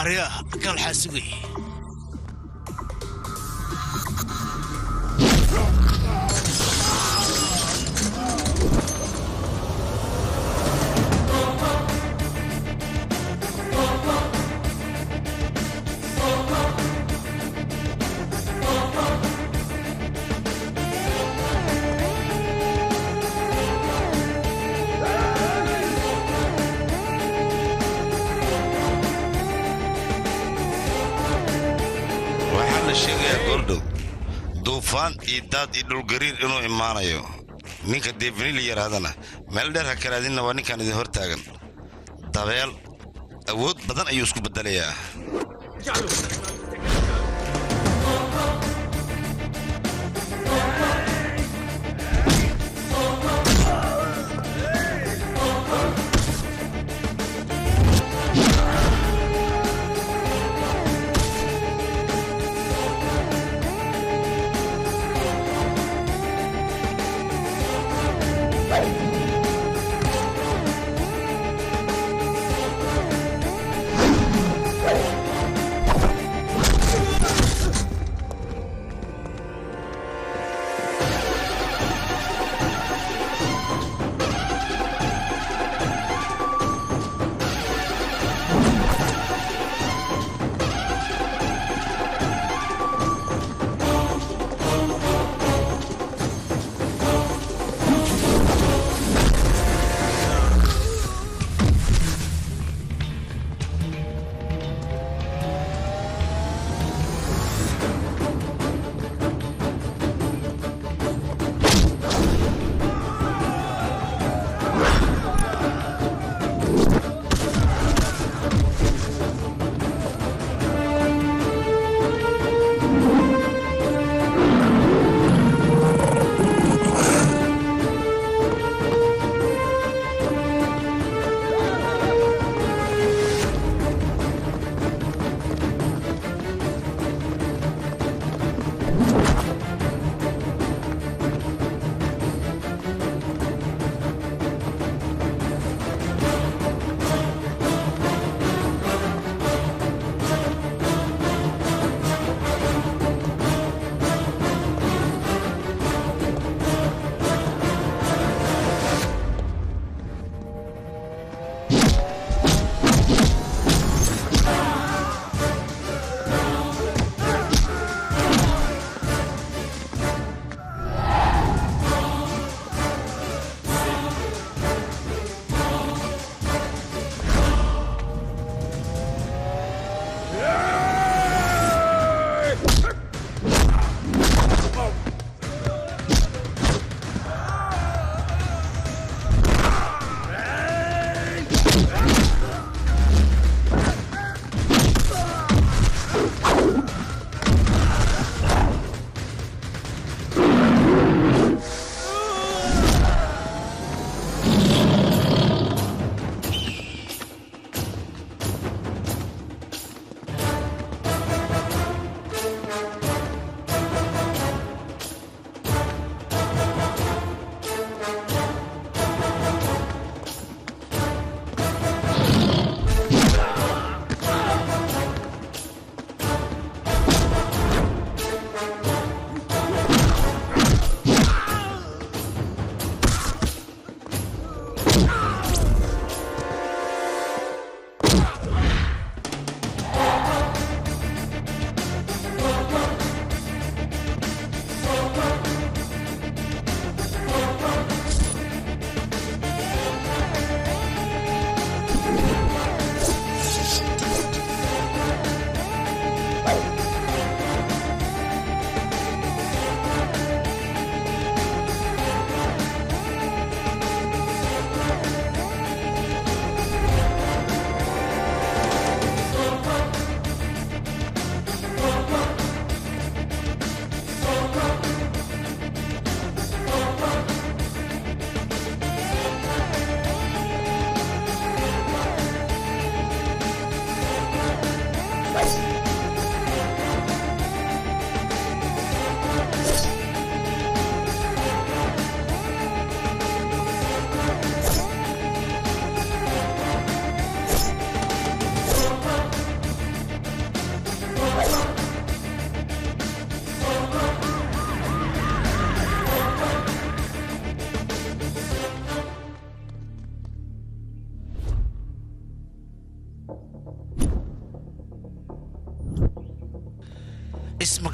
أريا قال حاسقي دوفان إيداد إدول قرير إنه إيمانا يو نيكا ديفني لي يرادنا مالدر هكرادين نواني كان دي هورتاغن دابيل أود بدن أيوسكو بدليا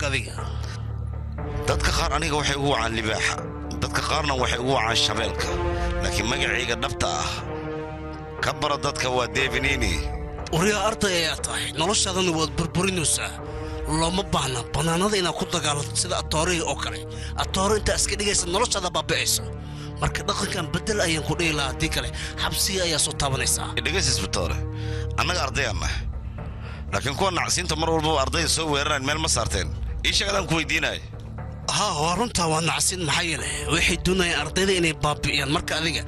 marka adiga dadka qaar aniga waxay ugu wacaan libaaxa dadka qaarna waxay ugu wacaan shabeelka laakiin magacayga dhabta ah ka bara dadka waa devinini uriyaa arday ayaa tahay noloshaadana waad burburinaysaa looma baahna bannaanada inaad ku dagaalanto sida atoorihii oo kale atooro intaa iska dhigaysa noloshaada baabi'ayso marka dhaqankan beddel ayaan ku dhihi lahaa haddii kale xabsiga ayaa soo taabanaysaa dhegaysa isbitoore annaga ardayaan nahay laakiin kuwa nacsiinta mar walbaba ardayda soo weeraraan meel ma saarteen ii sheeg adaan ku weydiinaya haa waa runtaa waa nacsiin maxaa yeele waxay doonayaan ardayda inay baabi'iyaan marka adiga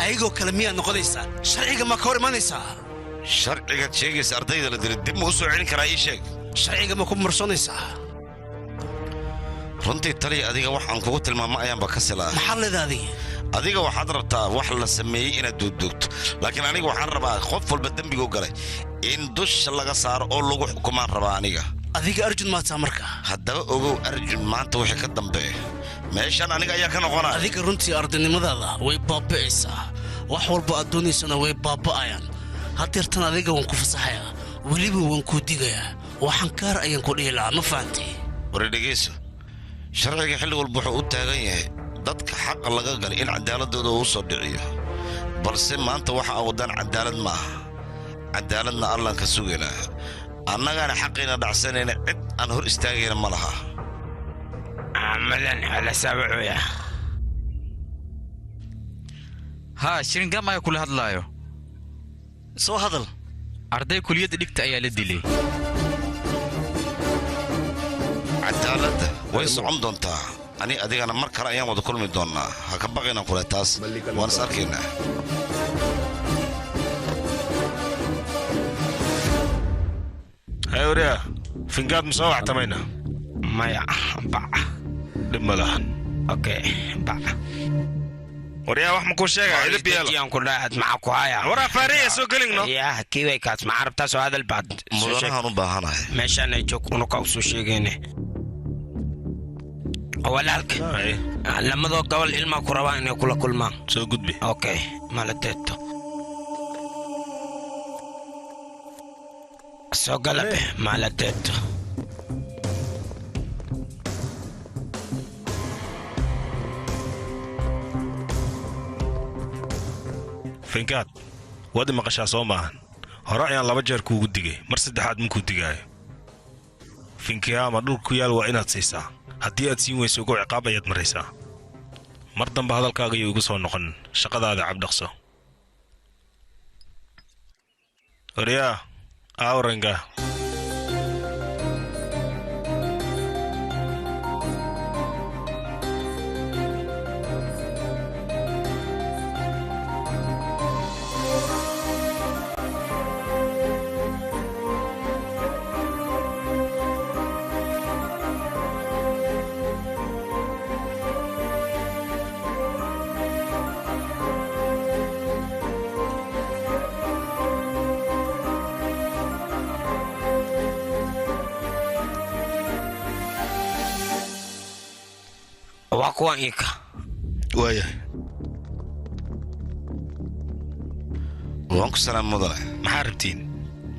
ayagoo kale miyaad noqonaysaa sharciga ma ka hor imanaysaa sharcigaad sheegaysa ardayda la dilay dib ma u soo celin karaa ii sheeg sharciga ma ku marsoonaysaa runtii taliya adiga wax aan kugu tilmaamo ayaanba ka silaa maxaa leedaa adiga adiga waxaad rabtaa wax la sameeyey inaad duugduugto laakiin aniga waxaan rabaa qof walba dembiguu galay in dusha laga saaro oo lagu xukumaan rabaa aniga adiga arjun maataa marka haddaba ogow arjun maanta wixii ka dambeeya meeshan aniga ayaa ka noqonaya adiga runtii ardaynimadaada way baabi'aysaa wax walba aad doonaysana way baaba'ayaan haddeertan adiga waan ku fasaxayaa weliba waan kuu digayaa waxaan kaar ayaan ku dhihi lahaa ma fahantay wari dhegayso sharciga xilli walba wuxuu u taagan yahay dadka xaqa laga galay in cadaaladooda uu soo dhiciyo balse maanta waxa aan wadaan cadaalad ma aha cadaaladna allaan ka sugaynaa annagaana xaqiina dhacsanayna cid aan hor istaagayna ma laha عملا على سبعوية ها شرنجام ayaa kula hadlaayo soo hadal arday kuliyada dhigta ayaa la dilay cadaaladda way socon doontaa ani adigana mar kale ayaan wada kulmi doonnaa ha ka baqayna kule taas waan is arkaynaa هاي فنجاد مسوع تمينا مايا باع لما لهن اوكي باع وريا واحد مكون شيء عيد بيلا يوم كلها معك هايا ورا فاريه سو قلنا يا كيف كاس ما عرفت سو هذا البعض mudanahan u baahanahay meeshaan ay joog unu ka soo sheegayne walaalka lamadoo gobol ilma ku rabaan inay kula kulmaan soo gudbi okay maladeeto soo galabe maladeeto فنجاد وادي مقشع صومان هراء يان لaba jeer kuugu digay mar saddexaad ma ku digaayo finkiya ma dhulku yaal waa inaad siisaa haddii aad siin weyso ugu ciqaab ayaad maraysaa mar dambe hadalkaaga iyo igu soo noqon shaqadaada cabdhaqso wariyaa awranka waa iika waaya waan ku salaam mudane maxaa rabtiin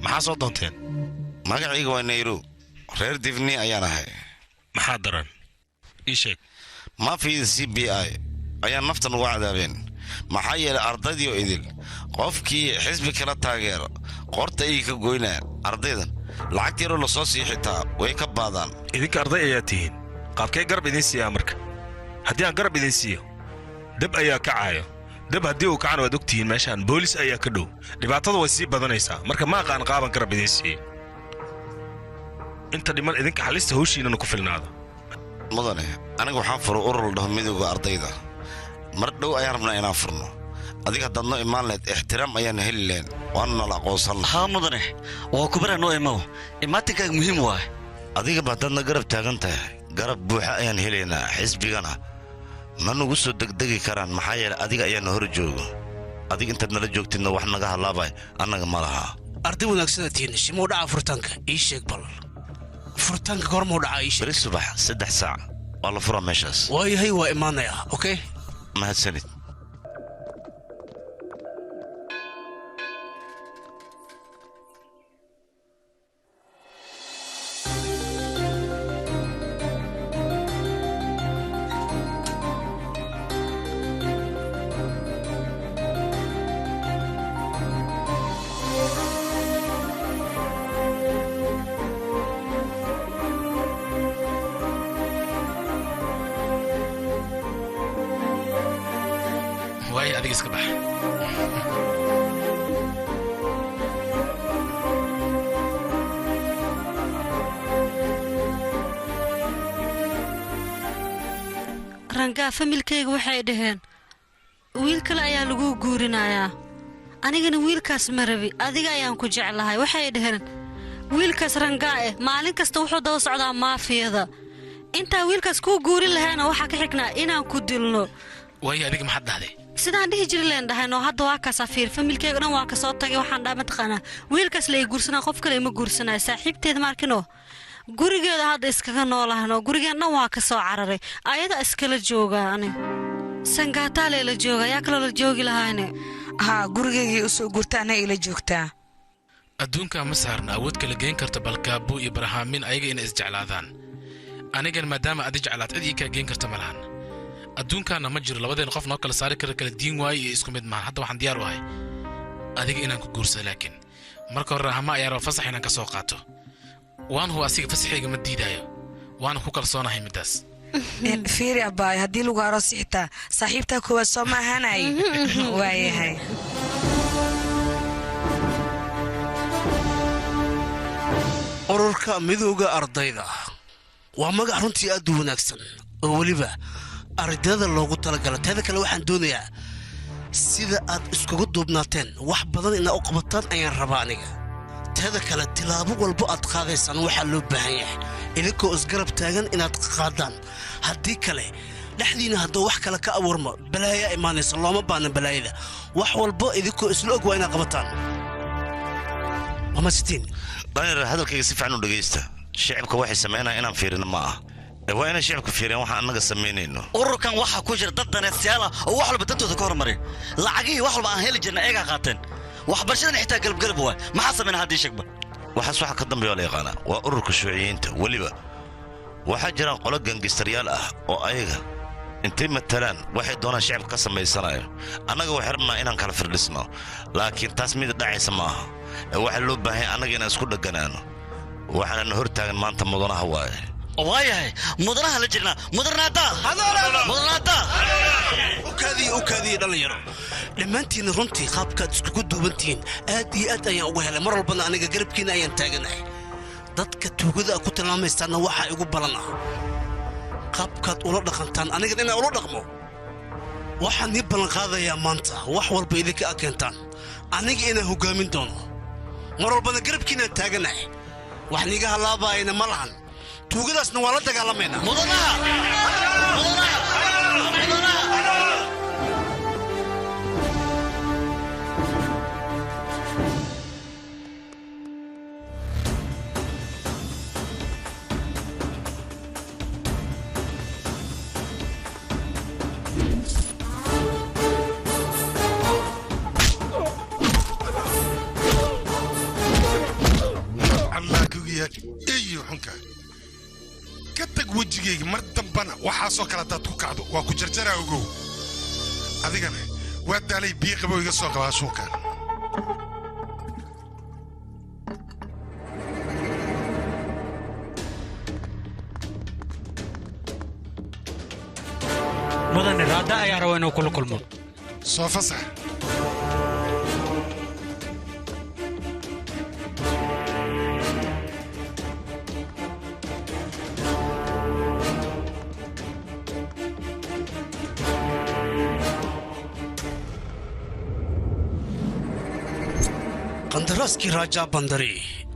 maxaa soo doonteen magacayga waa nayro reer divni ayaan ahay maxaa daran ii sheeg maafiyada c b i ayaa naftan uga cadaabeen maxaa yeelay ardaydii oo idil qofkii xisbi kala taageero qorta ayay ka goynayaan ardaydan lacagta yaroo la soo sii xitaa way ka baadaan idinka arday ayaa tihiin qaabkee garab idin siiyaa marka haddii aan garab idin siiyo dab ayaa kacaayo dab haddii uu kacana waad ogtihiin meeshaan boolis ayaa ka dhow dhibaatada way sii badanaysaa marka ma aqaan qaaban garab idin siiye inta dhiman idinka xalista hawshiinana ku filnaada mudane aniga waxaan furo urur la dhaho midowga ardayda mar dhow ayaan rabnaa inaan furno adiga haddaad noo imaan lahayd ixtiraam ayaan heli lahayn waana nala aqoonsan lahaa haa mudane waa kubara noo imow imaatinkaaga muhiim waay adigaba haddaadna garab taagan tahay garab buuxa ayaan helaynaa xisbigana ma nugu soo degdegi karaan maxaa yeelay adiga ayaana hor joogo adiga intaad nala joogtidna wax naga halaabay annaga ma lahaa arday wanaagsanaa tihiin shimuu dhaca furitaanka ii sheeg bal furitaanka goormuu dhacaa ii sheeg beri subax 3 saac waa la furaa meeshaas waayahay waa imaanayaa okay mahadsanid واي أديك إسكبح rangaa familkayga waxay dhaheen wiil kale ayaa lagu guurinayaa anigana wiilkaas ma rabi adiga ayaan ku jeclahay waxay dhaheen wiilkaas rangaa maalin kasta wuxuu daba socdaa maafiyada intaa wiilkaas ku guurin lahaana waxa ka xignaa inaan ku dilno way adiga maxad dhahday sidaan dhihi jiray leen dhahayno hadda waa ka safiir familkayga dhan waa ka soo tagay waxaan dhaama taqaanaa wiilkaas la guursanaa qof kale ma guursanaa saaxiibteed markino gurigeeda hadda iskaga noolahno gurigeenna waa ka soo cararay ayada iskala joogaa aniga sangaataale la jooga yaa kaloo la joogi lahaayne haa gurigeygii u soo gurtaana ila joogtaa adduunka ma saarna awood kala geen karta balkaabo iyo barahaamin ayaga inay isjeclaadaan anigan maadaama aad jeclaad cid ii kaa geen karta ma lahan adduunkaana ma jiro labadeen qof noo kala saari kara kala diin waaye iyo isku mid maahan hadda waxaan diyaar u ahay adiga inaan ku guursado laakiin marka hore rahama ayaa raba fasax inaan ka soo qaato waan huwa asiga fasaxayga ma diidaayo waana ku kalsoonahay middaas fiiri abbaay haddii lagu aroosi xitaa saaxiibtaa koowaad soo ma ahaanay waayahay ururka midowga ardayda waa magac runtii aad u wanaagsan oo weliba ardayda loogu talagala teeda kale waxaan doonayaa sida aad iskugu duubnaateen wax badan inaad u qabataan ayaan rabaa aniga teeda kale tilaabo walbo aad qaadaysaan waxaa loo baahan yahay idinkoo isgarab taagan inaad qaadaan haddii kale dhexdiina hadduu wax kale ka abuurmo balaayaa imaanaysa looma baahna balaayada wax walbo idinkoo isla og waa inaad qabataan mamasitiin dhalinyar hadalkayga si fiican u dhegaysta shicibka waxay samaynaya inaan fiirino ma ah waa inay shicibka fiiriyaan waxaan annaga samaynayno ururkan waxaa ku jira dad daneedsiyaal ah oo wax walba dantooda ka hormarin lacagihii wax walba aan heli jirna eegaa qaateen waxbarashadan xitaa galabgalab waay maxaa samayna haddii sheegba waxaas waxa ka dambeeya la yaqaanaa waa ururka shuuciyiinta weliba waxaa jiraan qolo gangistaryaal ah oo ayaga intay matalaan waxay doonaan shicibka ka samaysanayo annaga waxay rabnaa inaan kala firdhisno laakiin taas mid dhacaysa ma aha waxaa loo baahan annaga inaan isku dheganaano waxaanana hor taagan maanta mudanaha waaye waayahay mudanaha la jirnaa mudanaada ukaadiyo dhalinyaro dhammaantiinna runtii qaabkaad iskugu duubantihiin aad iyo aad ayaan uga helay mar walbana aniga garabkiina ayaan taaganahay dadka tuugada ku tilmaamaystaanna waxaa igu balan ah qaabkaad ula dhaqantaan anigan inaan ula dhaqmo waxaan ii ballanqaadayaa maanta wax walba idinka a keentaan aniga inaan hoggaamin doono mar walbana garabkiinaan taaganahay wax niiga halaabaayana ma lahan tuugadaasna waa la dagaalamaynaa wejigayga mar dambana waxaasoo kale haddaad ku kacdo waa ku jarjaraa ogow adigana waa daalay biyo qabow iga soo qabaa suunkan mudane raada ayaa raba inuu kula kulmo soo fasax qandaraaskii raajaa bandari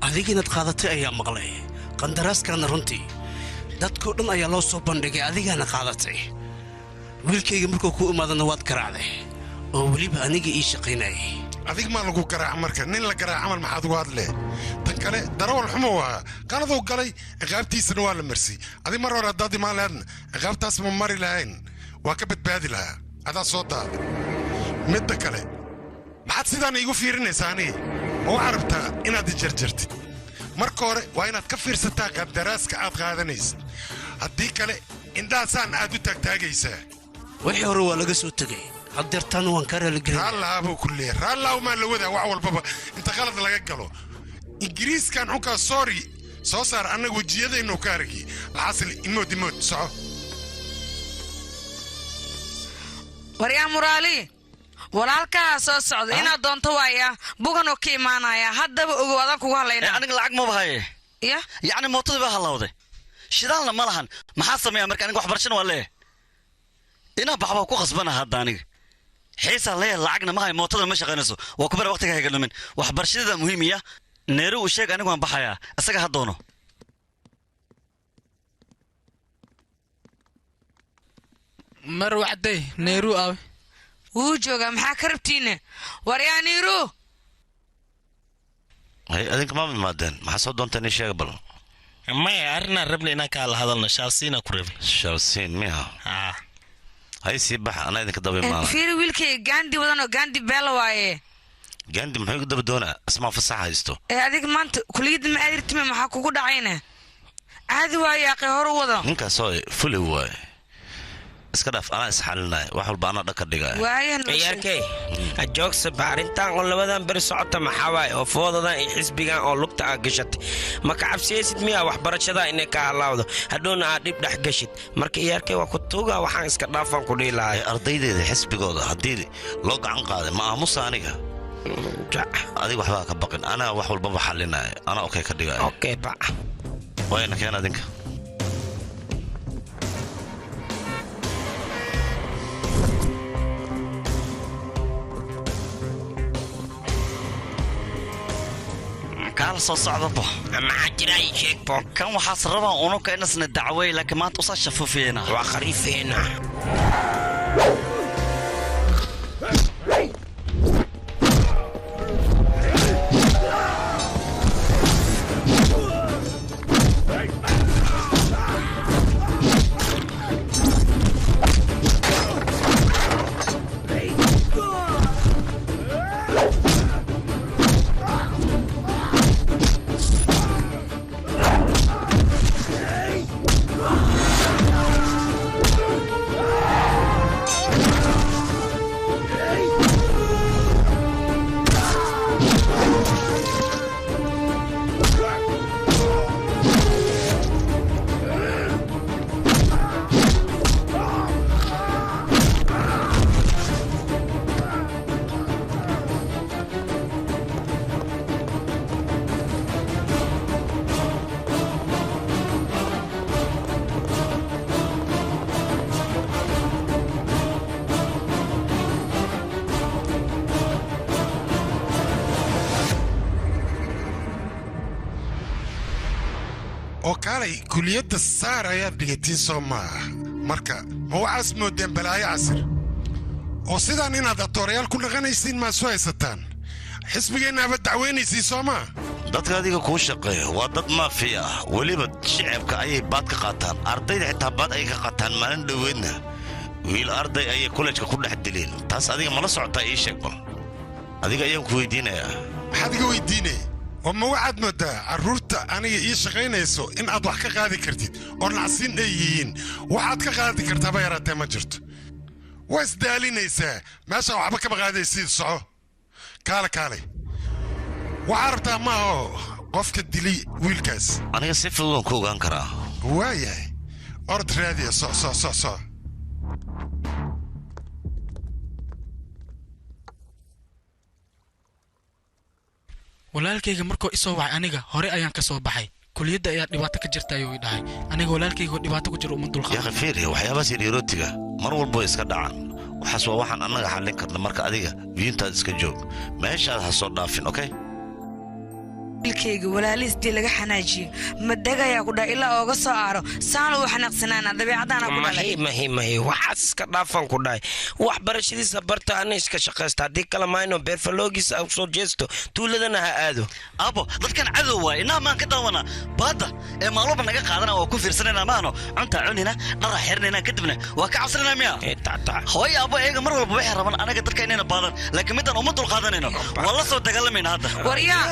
adiga inaad qaadatay ayaa maqlay qandaraaskaana runtii dadkoo dhan ayaa loo soo bandhigay adigaana qaadatay wiilkayga markuu ku imaadana waad garaacday oo weliba aniga ii shaqaynayay adig maa lagu garaaca marka nin la garaaca camal maxaad ugu hadlee tan kale darawal xumo waa qaladuu galay ciqaabtiisana waa la marsay adig mar hore haddaad imaan lahaadna ciqaabtaas ma mari lahayn waa ka badbaadi lahaa adaa soo daada midda kale maxaad sidaan iigu fiirinaysaa aniga ma waxaa rabtaa inaad ijarjartid marka hore waa inaad ka fiirsataa qadaraaska aad qaadanaysa haddii kale indhahaasaan aad u taagtaagaysaa wixii hore waa laga soo tegay haddeertaan waan ka raaligelin raallahabuu ku leeyahay raallaha maa la wadaa wax walbaba inta qalad laga galo ingiriiskan xunkaa soori soo saar annaga wejiyadaynu ka aragi laxasil imood soco waryaa muraali walaalkaa soo socda inaad doonto waaya bugan oo ka imaanaya haddaba ogow adan kugu hadlayna aniga lacag ma bahaye ya yacni mootadii baa halawday shidaalna ma lahan maxaa sameeyaa marka aniga waxbarashana waa leeyahay inaa baxbaa ku qasbana hadda aniga xiisaa leeyahay lacagna mahay mootada ma shaqaynayso waa kubara waqtiga haygalumin waxbarashadeeda muhiimiya neeru uu sheeg anigu waan baxayaa isaga ha doono mar wacday neeru aawe wuu joogaa maxaa ka rabtiine waryaa neeru hay adinka ma imaadeen maxaa soo doonta nin sheega bal maya arrinaan rabna inaan kaa la hadalno shaalsiina ku rabin shaalsiin miya hay sii baxa anaa idinka daba imaana fiiri wiilkay gaandi wadan oo gaandi beela waaye gaandi muxuu igu daba doonaa ismaa fasax haysto adiga maanta kuliyadda ma aadirtime maxaa kugu dhacayne caadi waaye aqay hor u wado ninkaasoo fuli waaye iska dhaaf anaa isxalinaya wax walba anaa dhaka dhigaya ciyaarkey ajoogsa baarintaan oo labadan beri socota maxaa waaye oo foodadan iyo xisbigan oo lugta aa gashatay ma ka cabsiyaysid miyaa waxbarashada inay ka halaawdo hadhowna aad dhib dhex gashid marka ciyaarkey waa ku tuuga waxaan iska dhaafaan ku dhihi lahay ardaydeeda xisbigooda haddii loo gacan qaaday ma aamusa aniga adiga waxbaa ka baqin anaa wax walbaba xalinaya anaa okay ka dhigaya okay ba wayna keen adinka kaal soo socdaba maxaa jira ii sheeg bo kan waxaas rabaa unuka inasna dacwey laakiin maanta usaa shafufeena waa khariifeena وكالي كلية السارة يا بليتين سوما مركا ما وعاس مودين بلاي عصر وصيدا نينا دكتوريال كل غنيسين ما سوى ستان حسبي إنها بدعويني سي سوما dadka adiga kuu shaqeeya waa dad maafiya ah weliba shicibka ayay baad ka qaataan ardayda xitaa baad ay ka qaataan maalin dhoweedna wiil arday ayay kollejka ku dhex dileen taas adiga mala socotaa ii sheeg bal adiga ayaan ku weydiinayaa maxaad iga weydiinaya wama waxaad moodaa carruurta aniga ii shaqaynayso in aad wax ka qaadi kartid oo nacsiin ay yihiin waxaad ka qaadi kartaaba yaraatee ma jirto waa isdaalinaysaa meesha waxba kama qaadaysid soco kaale kaale waxaa rabtaa maaho qofka dilay wiilkaas aniga si fudud waan ku ogaan karaa waayahay orod raadiya so walaalkayga markuu isoo wacay aniga hore ayaan ka soo baxay kuliyadda ayaa dhibaato ka jirta ayuu i dhahay aniga walaalkayga dhibaato ku jira uma dulqaado yaa khafiir waxyaabahaas yaryarootiga mar walba way iska dhacaan waxaas waa waxaan annaga xallin karna marka adiga biyintaad iska joog meeshaad ha soo dhaafin okay wiilkayga walaaliistii laga xanaajiyo madagayaa ku dhahay ilaa ooga soo aaro saana uu xanaaqsanaana dabeecadaana ku dhalay mahi waxaas iska dhaafan ku dhahay waxbarashadiisa barta ana iska shaqaysta haddii kale mayno beerfaloogiisa u soo jeesto tuuladana ha aado abo dadkan cadow waay inaa maan ka daawana baadda ee maalwalba naga qaadana waa ku fiirsanayna maano cuntaa cunina dhara xirnayna kadibna waa ka cabsanayna miya hooy abo eega mar walba waxay rabaan anaga dadka inayna baadan laakiin midaan uma dulqaadanayno waa la soo dagaalamayna hadda waryaa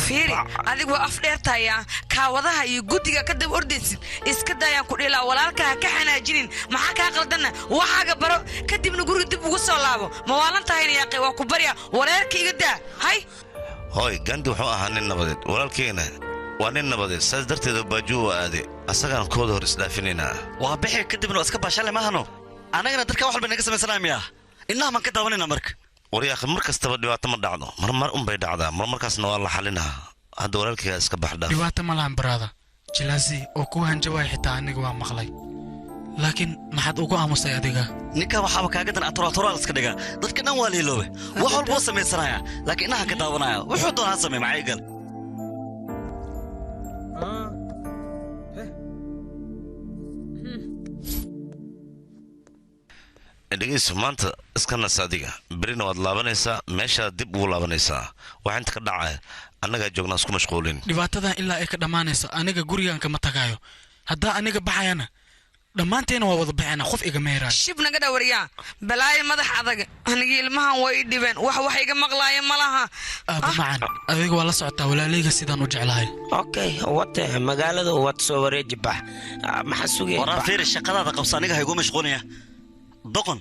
fiiri adigu af dheertaya kaawadaha iyo guddiga ka dab ordaysid iska daayaan ku dhilaa walaalka ha ka xanaajinin maxaa kaa qaldanna waxaaga baro kadibna guriga dib ugu soo laabo ma waalan tahayna yaaqay waa ku barya wareerka iga daa hay hooy gandi wuxuu ahaa nin nabadeed walaalkeena waa nin nabadeed saas darteeda baajuu waa aade asagaan kooda hor isdhaafinaynaa waa bixi kadibna waa iska baashale maahano annagana dadka wax walba naga samaysanaa miya innaha maan ka daawanayna marka waryaakhi mar kastaba dhibaato ma dhacdo marmar unbay dhacdaa marmarkaasna waa la xalinaa hadda walaalkayga iska baxdha dhibaato ma lahan baraada jilaasi oo ku hanjawaay xitaa aniga waa maqlay laakiin maxaad ugu aamusay adiga ninka waxaaba kaaga dan aturaal iska dhiga dadka dhan waa liiloobe wax walbuu samaysanaya laakiin inaha ka daawanaya wuxuu doonaa samey maxay gal dhegeyso maanta iska nas adiga berina waad laabanaysaa meeshaad dib ugu laabanaysaa wax inta ka dhacaya annagaa joognaa isku mashquulin dhibaatadan ilaa ay ka dhammaanayso aniga gurigaan kama tagaayo haddaa aniga baxayana dhammaanteena waa wada baxayna qof iga meeraayo shib naga dhawariyaa balaayo madax adag anigii ilmahan way i dhibeen wax iga maqlaaya ma laha aaba macan adiga waa la socotaa walaalayga sidaan u jeclahay okay wate magaalada waad soo wareeji bax maxaa sugay waraan fiiri shaqadaada qabsa aniga haygu mashquulaya doqon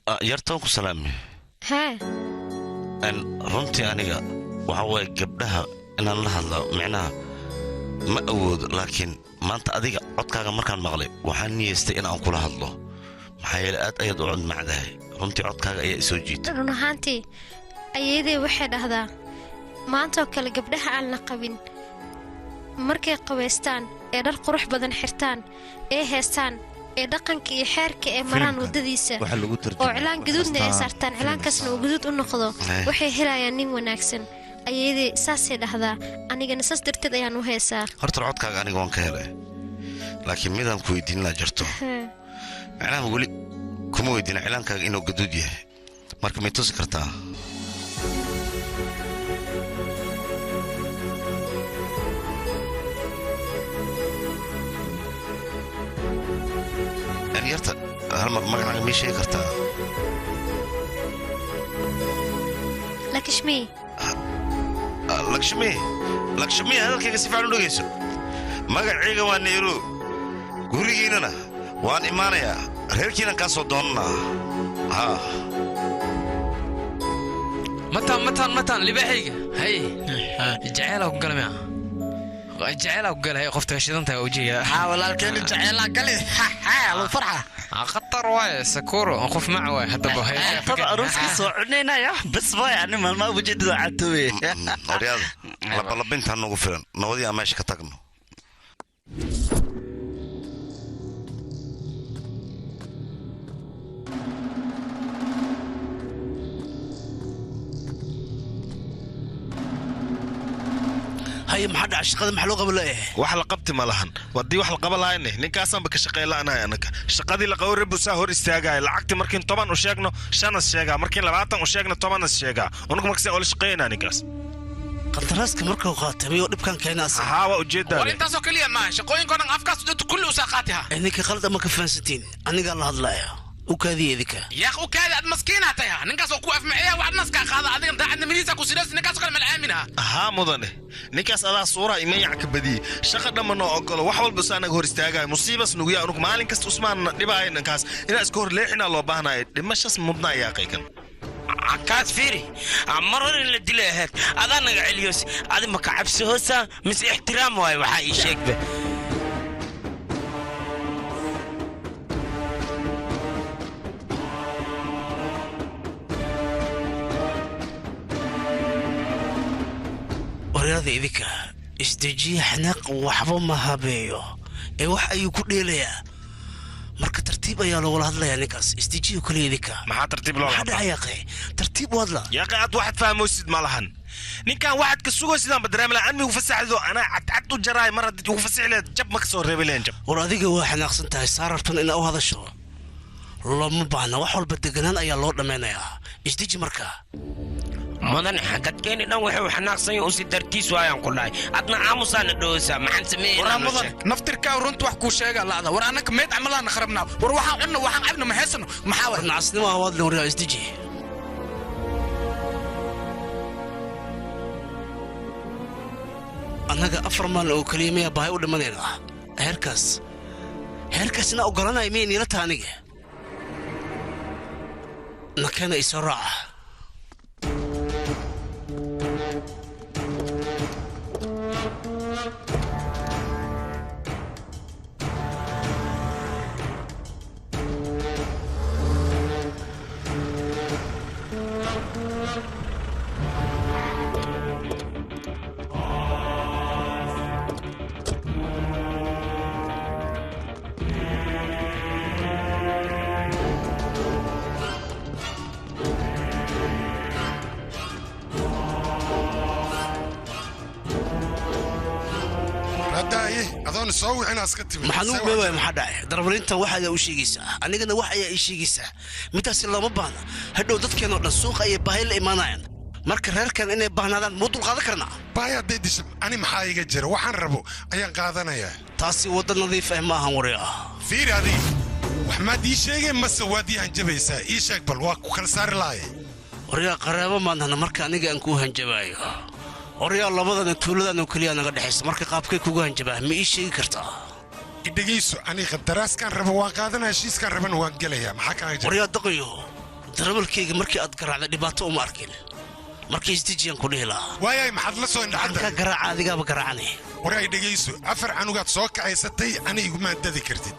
yartoon ku salaami hee runtii aniga waxa waaye gabdhaha inaan la hadlo micnaha ma awoodo laakiin maanta adiga codkaaga markaan maqlay waxaan niyeystay inaan kula hadlo maxaa yeele aad ayaad u cod macdahay runtii codkaaga ayaa isoo jiita run ahaantii ayeeday waxay dhahdaa maantaoo kale gabdhaha aan la qabin markay qabaystaan ee dhar qurux badan xirtaan ee heestaan ee dhaqanka iyo xeerka ee maraan waddadiisa oo cilaan gaduudna ay saartaan cilaankaasna uu gaduud u noqdo waxay helayaan nin wanaagsan ayeeday saasay dhahdaa anigana saas darteed ayaan u heesaa horta codkaaga aniga waan ka helay laakiin midaan ku weydiinlaa jirto macnaha weli kuma weydiina cilaankaaga inuu gaduud yahay marka may tusi kartaa yarta hal mar magacaaga mii sheegi kartaa lakshmi hadalkayga si fiican u dhegayso magacayga waa neyro gurigiinnana waan imaanayaa reerkiinan kaa soo doonanaa mataan libaaxayga hay jaceelaa ku galmaya jaceelaa ku gala hay qofta shidantahay ujiya walaalkeeni jaceelaa gale lu farxa khatar waaye sakuuro qof mac waaye haddaba طبعا arooskai soo cunaynaya bas waay ani maalmaa ujeedada catoobe oryaada labalabintaa nagu filan nabadii aan meesha ka tagno هاي ما حد عشقة محلوقة ولا إيه؟ wax la qabti ma lahan wadii wax la qaban lahayn ninkaasan ba ka shaqeey laanahay anaga shaqadii la qowr rebu saa hor istaagay lacagti markiin 10 u sheegno 5 sheega markiin 20 u sheegno 10 sheega unugu markii oo la shaqeynaa ninkaas qandaraaska markuu qaatay iyo dhibkan keenaas haa waa ujeedaa war intaas oo kaliya ma shaqooyinkoodan afkaas dadku kullu saaqaatiha ininka qalad ma ka fahansatiin aniga la hadlayo ukaadiyadika يا أخو كذا مسكينة تيها نكاس وكوف معي واحد ناس كهذا عندك أنت عندنا ميزة كوسيرس نكاس كلام العامنها ها مدنه ninkaas adaa suura imeeyac ka badiyay shaqa dhammaan oo ogolo wax walba saanaga hor istaagay musiibas nugu yaa unugu maalin kasta Usmaan dhibaay ninkaas ina iska hor leexina loo baahnaa dhimashas mudnaa yaa qaykan عكاس فيري مرر اللي دلهت هذا نقع اليوس هذا ما كعب سوسة مس احترام واي وحاي شيك به ورياضي إذيك استجي حناق وحبا ما هابيو اي وح ايو كوديليا marka tartiib ayaa loo wada hadlayaa ninkaas istijiyo kaleedika maxaa tartiib loo hadlaa yaqay tartiib wadla yaqay ad waxad fahmaysid malahan ninkan waxad ka sugo sidaan badreem la anmi u fasaxdo ana cad u jaraay mar hadii ugu fasaxleed jab ma ka soo reebeleen jab war adiga waa xanaaqsan tahay saarartan in u hadasho lama baahna wax walba deganaan ayaa loo dhameynayaa istiji marka مدن حقت كيني دان وحو حناقسن او سي درتيس وايان كلاي ادنا عاموسان دوسا ما حن سمين ورا مدن نفتركا ورنت wax ku sheega laada war anaka meed amalaan kharabna war waxaan cunno waxaan cabno ma heesano maxaa war nacasnimo awaad loo riyaa istiji anaga afar maal oo kaliya baa u dhimanayna heerkaasna ogolanay meen ila taaniga nakana israa maxaan u beeway maxaa dhacay darbalinta waxa ay u sheegaysaa anigana wax ay ii sheegaysaa midaas lama baahna hadhow dadkeena dhan suuqa ay baahi la imaanayaan marka reerkan inay baahnaadaan muu dul qaadan karnaa baahi hadday disho ani maxaa iga jira waxaan rabo ayaan qaadanayaa taasi wadda nadiif ah maahan wariya fiiri adiga wax maad ii sheegeen mase waad ii hanjabaysaa ii sheeg bal waa ku kala saari lahaye wariya qaraabo maadnana marka aniga aan kuu hanjabaayo wariya labadan tuuladan oo kaliya naga dhaxaysa marka qaabkay kugu hanjabaa ma ii sheegi kartaa idhagayso ani qandaraaskan rabo waan qaadanaya heshiiskan rabana waan gelayaa maxaa kaaga jira wariya daqiyo darabalkayga markii aad garaacday dhibaato uma arkin markii isdijiyaan ku dhihi lahaa waayay maxaad la soo indhacadda ka garaaca adigaaba garaacane war ay dhegayso afar canugaad soo kacaysatay aniguma dadi kartid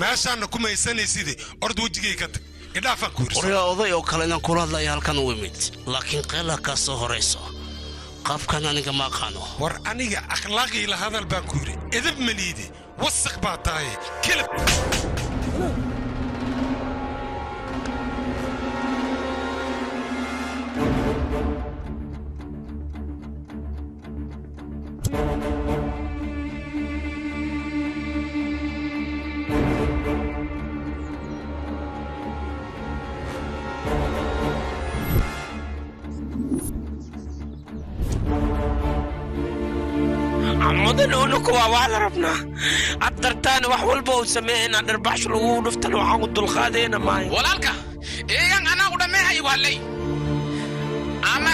meeshaanna ku maysanaysid ord wejigay ka tag idhaafaan ku yirso waryaa oday oo kale inaan kula hadlaya halkan u imid laakiin qeylaa kaa soo horayso qaabkan aniga ma aqaano war aniga akhlaaqii la hadal baan ku yidhi edab maliide wasaq baa tahay kilib مدنونك وعلى ربنا عطرتان وحول بو سمعنا نربحش لو نفتن وعاود الخادين معي walaalka eegan anaa u dhameehay walay ama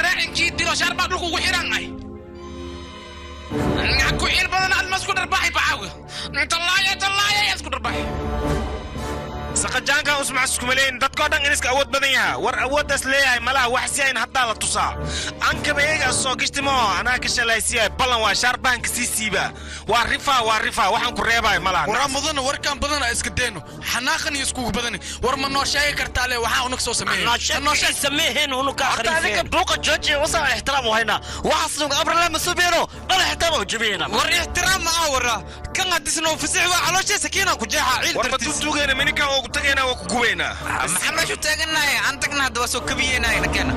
raacin jiidiro sharba dhulku ugu xiranay ngaku il badan almasku darbaxay baaga talaaya isku darbaxay saqajaanka usmac isku maleyn dadkoo dhan iska awood badan yahay war awoodaas leeyahay malaha wax si aan hadda la tusaa anka beega soo gistimo anaa ka shalaysiya balan waa sharbaanka siisiiba waa rifa waxaan ku reebay malaha war mudan warkan badan iska deeno xanaaqan isku badan war ma noo sheegi kartaa le waxa uu soo sameeyay noo sheeg sameeyeen uu ka akhriyo adiga buuqa jooji wasa ixtiraam wahayna waxa suuq abrala masuubiino dal ixtiraam oo jabiyana war ixtiraam ma awra kan hadisno fasix waa caloosha sakiina ku jeexa ciil war batuugeena minika oo ku tagayna waa ku gubayna maxamed soo taaganaay antagna hadda waa soo kabiyeenay nakana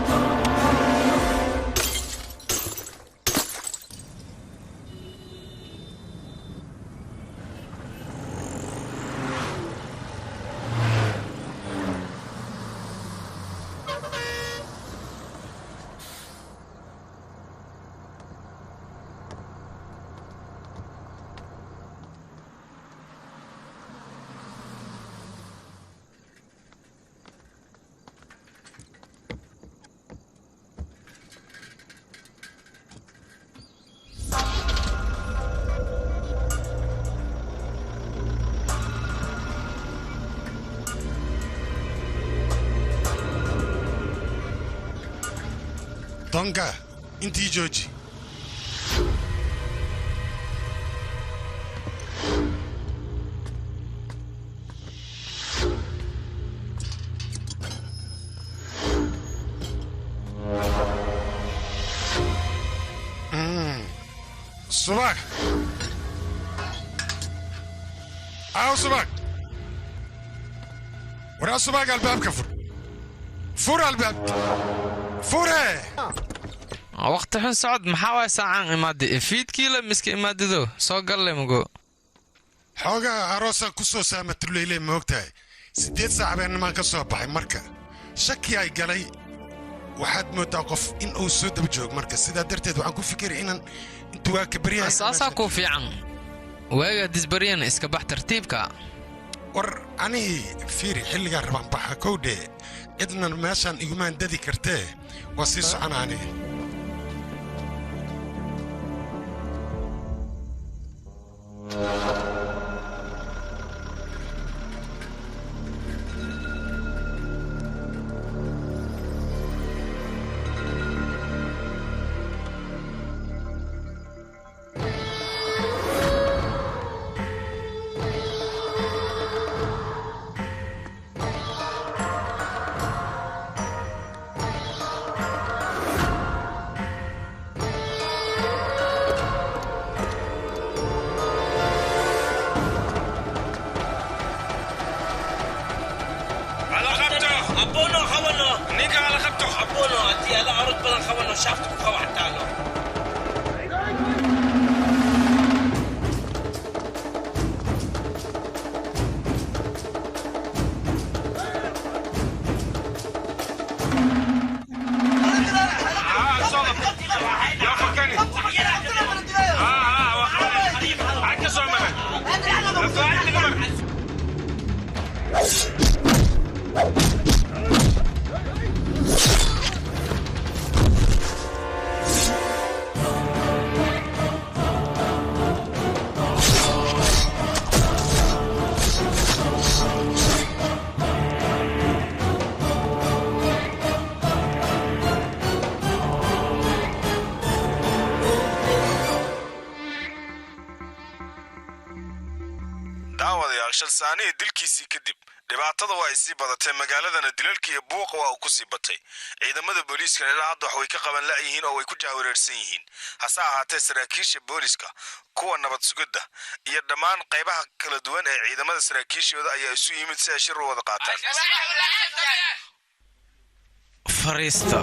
donga intii jooji subag subag waraa subag albaabka fur albaabka fure waqti xun socod maxaa waay saacaan imaadey fiidkiila miska imaadido soo galle mugo xoogaa aroosaan ku soo saamaturleyle moogtahay 8 saac baan nimaan ka soo baxay marka shaki ay galay waxaad moodaa qof in uu soo daba joog marka sidaa darteed waxaan ku fikiray inaan intuu waa ka baryahay asaasaa kuu fiican waaga disbariyana iska bax tartiibka war anihii fiiri xilligaa rabaan baxa kowdhe cidnan meeshaan igumaan dadi kartee waa sii socona aniga daawadayaal shalsaanihii dilkiisii kadib dhibaatada waa ay sii badatay magaaladana dilalka iyo buuqa waa uu ku sii batay ciidamada booliiska ilaa hadda wax way ka qaban la'yihiin oo way ku jahwareersan yihiin hase ahaatee saraakiisha booliiska kuwa nabad sugidda iyo dhammaan qaybaha kala duwan ee ciidamada saraakiishooda ayaa isu yimid si ay shir u wada qaataan fariista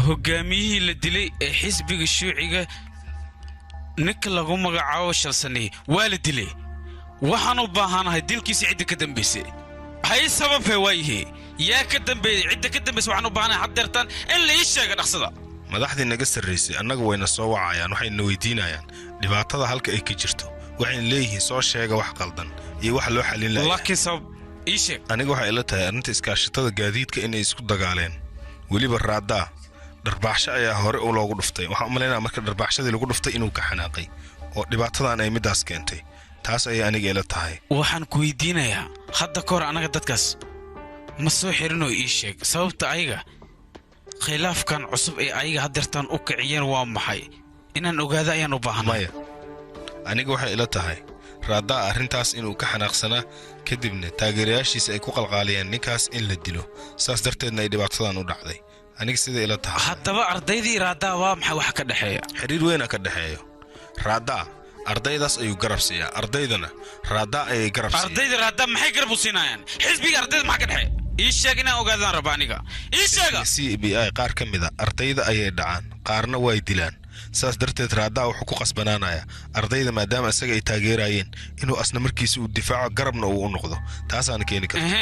hogaamiyihii la dilay ee xisbiga shuuciga ninka lagu magacaabo shalsaney waa la dilay waxaan u baahanahay dilkiisa cidda ka dambaysay hay sababay waayihi yaa ka dambeeyay cidda ka dambaysay waxaan u baahanahay haddeertaan in la ii sheega dhaqsada madaxdii naga sarraysay annaga wayna soo wacayaan waxayna weydiinayaan dhibaatada halka ay ka jirto waxayna leeyihiin soo sheega wax qaldan iyo wax loo xallin lahaa laakiin sabab ii sheeg aniga waxay ila tahay arrinta iskaashatada gaadiidka inay isku dagaaleen weliba raaddaa dharbaaxsho ayaa hore u loogu dhuftay waxaan u malaynaa marka dharbaaxshadii lagu dhuftay inuu ka xanaaqay oo dhibaatadan ay middaas keentay taas ayay aniga ila tahay waxaan ku weydiinayaa hadda ka hor annaga dadkaas ma soo xirinoo ii sheeg sababta ayaga khilaafkan cusub ee ayaga haddeertaan u kiciyeen waa maxay inaan ogaado ayaan u baahnay maya aniga waxay ila tahay raaddaa arrintaas inuu ka xanaaqsanaa kadibna taageerayaashiisa ay ku qalqaaliyeen ninkaas in la dilo saas darteedna ay dhibaatadan u dhacday aniga sida ila tahay haddaba ardaydii raaddaa waa maxay wax ka dhexeeya xiriir weyna ka dhexeeyo raaddaa ardaydaas ayuu garab siiyaa ardaydana raaddaa ayay garab siiyaa ardayda raaddaa maxay garab u siinayaan xisbiga ardayda maxaa ka dhexeeya ii sheeg inaan ogaadaan raba aniga ii sheega CBI qaar ka mid a ardayda ayay dhacaan qaarna way dilaan saas darteed raaddaa wuxuu ku qasbanaanayaa ardayda maadaama isaga ay taageerayeen inuu asna markiisa uu difaaco garabna uu u noqdo taasaana keeni karta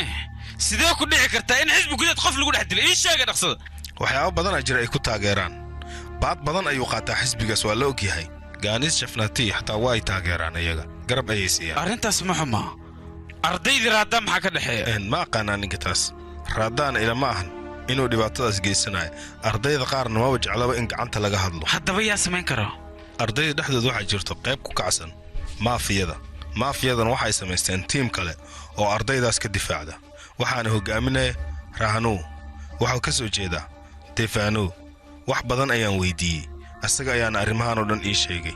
sidee ku dhici kartaa in xisbi gudaed qof lagu dhex dilo ii sheega dhaqsada waxyaabo badanaa jira ay ku taageeraan baad badan ayuu qaataa xisbigaas waa la ogyahay gaanis shafnatii xataa waa ay taageeraan iyaga garab ayay siiyaan arrintaas ma xuma ardaydii raaddaa maxaa ka dhexeeya ma aqaanaa ninka taas raaddaana ilama ahan inuu dhibaatadaas geysanayo ardayda qaarna maba jeclaba in gacanta laga hadlo haddaba yaa samayn kara ardayda dhexdooda waxaa jirto qayb ku kacsan maafiyadana waxay samaysteen tiim kale oo ardaydaas ka difaacda waxaana hogaaminaya rahanuu waxuu ka soo jeedaa tefano wax badan ayaan weydiiyey asaga ayaana arrimahan oo dhan ii sheegay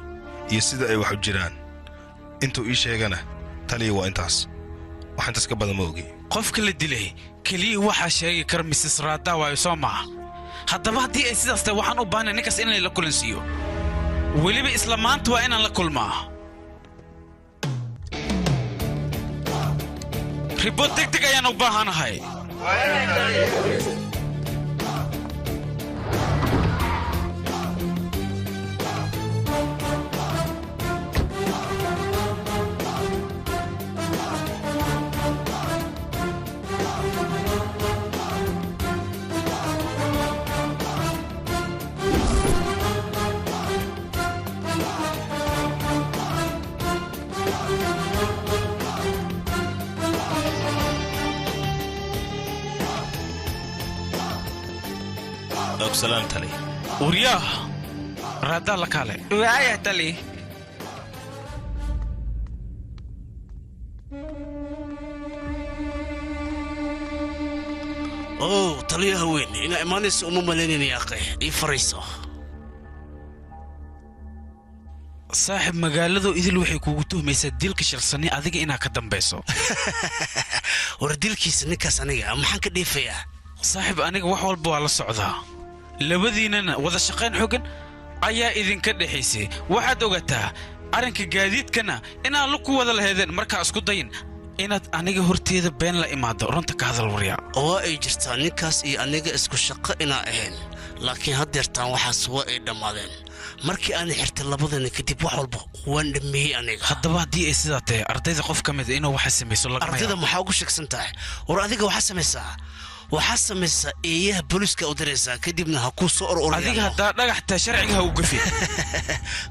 iyo sida ay wax u jiraan intuu ii sheegana taliya waa intaas wax intaas ka badan ma ogi qofka la dilay keliya waxaa sheegi kara misis raaddaa waayo soo maaha haddaba haddii ay sidaas tahay waxaan u baahnay ninkaas in layla kulansiiyo weliba isla maanta waa inaan la kulmaa ribood degdeg ayaan u baahanahay سلام تلي ورياه رادا لكالي وياه تلي taliyaha weyn ina imaanaysa uma malaynayna yaaqe ii fariiso saaxib magaaladu idil waxay kuugu tuhmaysaa dilka shalsani adiga inaa ka dambayso war dilkiisa ninkaas aniga maxaan ka dheefayaa saaxib aniga wax walba waa la socdaa labadiinana wada shaqayn xogan ayaa idinka dhexaysay waxaad ogataa arrinka gaadiidkana inaad la ku wada lahaydeen markaa isku dayin inaad aniga horteeda been la imaado runta ka hadal waryaa oo ay jirtaa ninkaas iyo aniga isku shaqo inaa ahayn laakiin haddeertaan waxaas waa ay dhammaadeen markii aan xirtay labadana kadib wax walba waan dhameeyey aniga haddaba haddii ay sidaa tahay ardayda qof ka mid inuu waxa samayso ardayda maxaa ugu sheegsan tahay war adiga waxaa samaysaa eeyaha booliiska u diraysaa kadibna ha kuu soo ororayaan adiga haddaa dhagaxtaa sharciga ha u gafi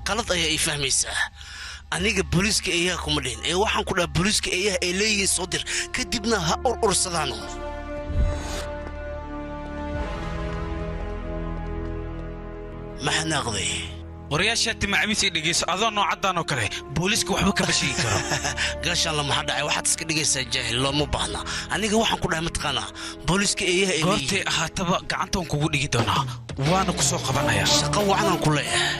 qalad ayaa ii fahmaysaa aniga booliiska eeyaha kuma dhihin ee waxaan ku dhaha booliiska eeyaha ay leeyihiin soo dir kadibna ha urursadaano ma xanaaqday warayaashaati macamiis ii dhegeyso adoo noocadan oo kale booliiska waxba kama sheegi karo gaashaalla maxaa dhacay waxaad iska dhigaysaa jaahil looma baahna aniga waxaan ku dhahay mataqaanaa booliiska eeyaha ee goortay ahaataba gacantaan kugu dhigi doonaa waana ku soo qabanayaa shaqo wacanaan ku leeyahay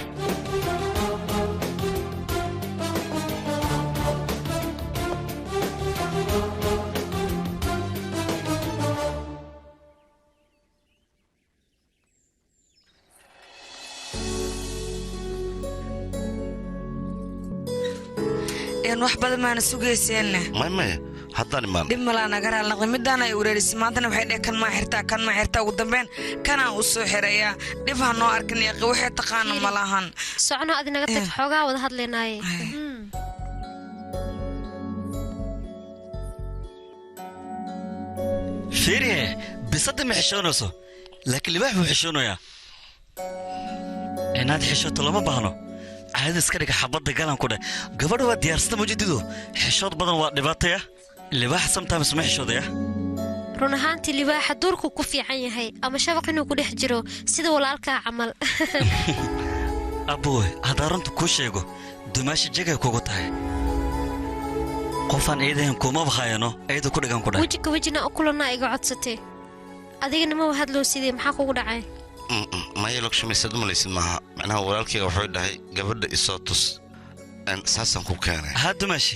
wax badan maana sugayseenne maya haddaan imaan dhib malaa naga raalnaqda midaan ay wareerisay maantana waxay dheh kan maa xirtaa ugu dambeyn kanaan u soo xirayaa dhib ha noo arkin yaqi waxay taqaana ma lahan socno adi naga tag xoogaa wada hadlaynaaye fiiriye bisadda ma xishoonayso laakiin libaax buu xishoonayaa inaad xishooto lama baahno caadi iska dhiga xabadda galanku dheh gabadha waa diyaarsata mujidido xishood badan waa dhibaataya libaax sometimes ma xishoodaya run ahaantii libaaxa duurku ku fiican yahay ama shabaq inuu ku dhex jiro sida walaalkaa camal abbowe haddaa runta kuu sheego dumaasha jegay kugu tahay qofaan iidahan kumaba hayano ayada ku dhigan ku dheh wejika wejina u kulanaa iga codsatee adigana ma hadlow sidee maxaa kugu dhacay maya logshumaysad umalaysid maaha macnaha walaalkayga wuxuu dhahay gabadha isoo tus saasaan ku keenay haa dumaashi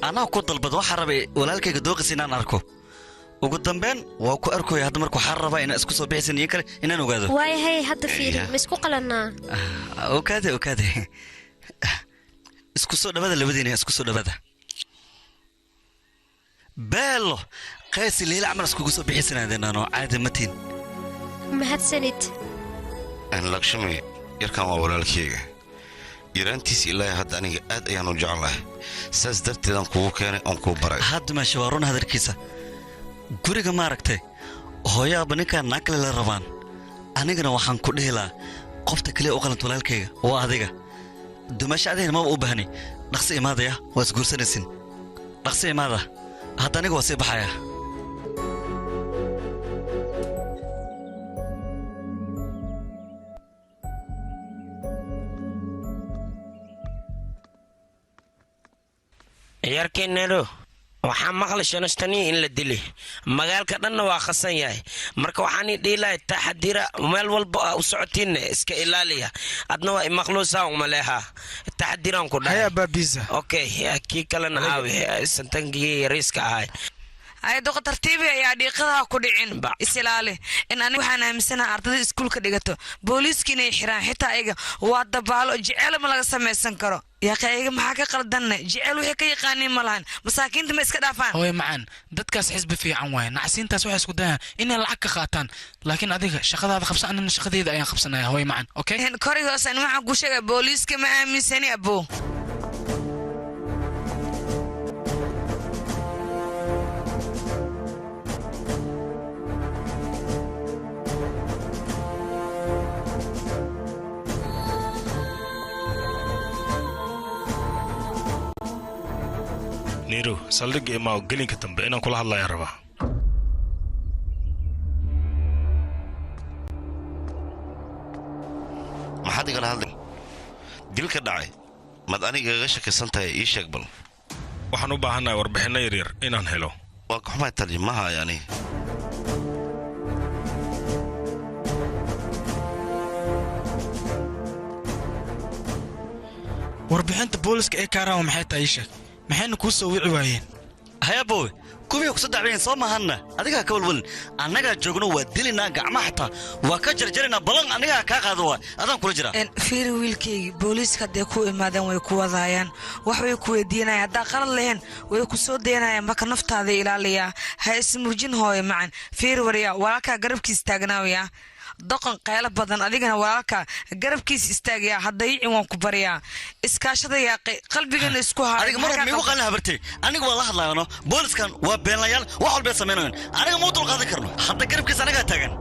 anaa ku dalbad waxaa rabay walaalkayga dooqis inaan arko ugu dambeyn waa ku arkoya hadda marka waxaa rabaa inaan isku soo bixisan iyo kale inaan ogaado waayahay hadda fiiri ma isku qalannaa okaade isku soo dhawaada labadiina isku soo dhawaada beelo qaysi leila camal iskugu soo bixisanaadeenaano caadi matiin mahadsanid lakshmi yarkan waa walaalkayga yaraantiisa ilaahay hadda aniga aad ayaan u jeclahay saas darteedaan kugu keenay oon kuu baray hadda maasha waa run hadalkiisa guriga maaragtay hooyaaba ninkaan naag kale la rabaan anigana waxaan ku dhihi lahaa qofta kaliya u qalanta walaalkayga waa adiga dumaasha adayna maba u baahni dhaqsi imaadaya waa isguursanaysin dhaqsi imaada hadda aniga waa sii baxaya yarkeenero waxaa maqlay shanastaniya in la dilay magaalka dhanna waa khasan yahay marka waxaan ii dhiilahay taxadira meel walba u socotiinna iska ilaaliya adna waa imaqluusaa umaleeha taxadiraan ku dhahay okay kii kalena aawi santankii yariiska ahay ayado tartiibi ayaa dhiiqadaha ku dhicin isilaali in aniga waxaan aaminsanaha ardada iskuulka dhigato booliiska inay xiraan xitaa ayaga waa dabaalo jecel ma laga samaysan karo yaaqi ayaga maxaa ka qaldanna jecel wixii ka yaqaaniin ma lahan masaakiinta ma iska dhaafaan hooye macaan dadkaas xisbi fiican waaye nacsiintaas waxay isku dayaan inay lacag ka qaataan laakiin adiga shaqadaada qabsa anina shaqadeeda ayaan qabsanaya hooye macaan okay korigoos ani waxaan ku sheegay booliiska ma aaminsani abbo niiru saldhigga imaa gelinka dambe inaan kula hadlayaan rabaa maxaad igala hadlay dilka dhacay maad aniga iga shakisan tahay ii sheeg bal waxaan u baahannahay warbixinno yaryar inaan helo waa kaxumay taliya ma haaya aniga warbixinta booliska ee kaaraawa maxay tahay ii sheeg maxayna kuu soo wici waayeen hayabowe kuwii ku sadacbayeen soo mahanna adigaa ka walwalin annagaa joogno waa dilinaa gacmaha xataa waa ka jarjarinaa balan anigaa kaa qaado waa adaan kula jiraa fiiri wiilkaygii booliiska hadday ku imaadeen way ku wadaayaan wax way ku weydiinayaan haddaa qalad lahayn way ku soo daynayaan marka naftaada ilaaliyaa ha ismurjin hooyo macan fiiri waryaa walaalkaa garabkiis taagnaawayaa doqon qaylo badan adigana walaalka garabkiis istaagaya haddayicin waan ku baryaa iskaashada yaaqay qalbigana isku adiga mar miigu qalin habartay aniga waa la hadlaayano booliskan waa beenlayaal wax walbay samaynayan aniga muu dulqaadan karno hadda garabkiis anagaa taagan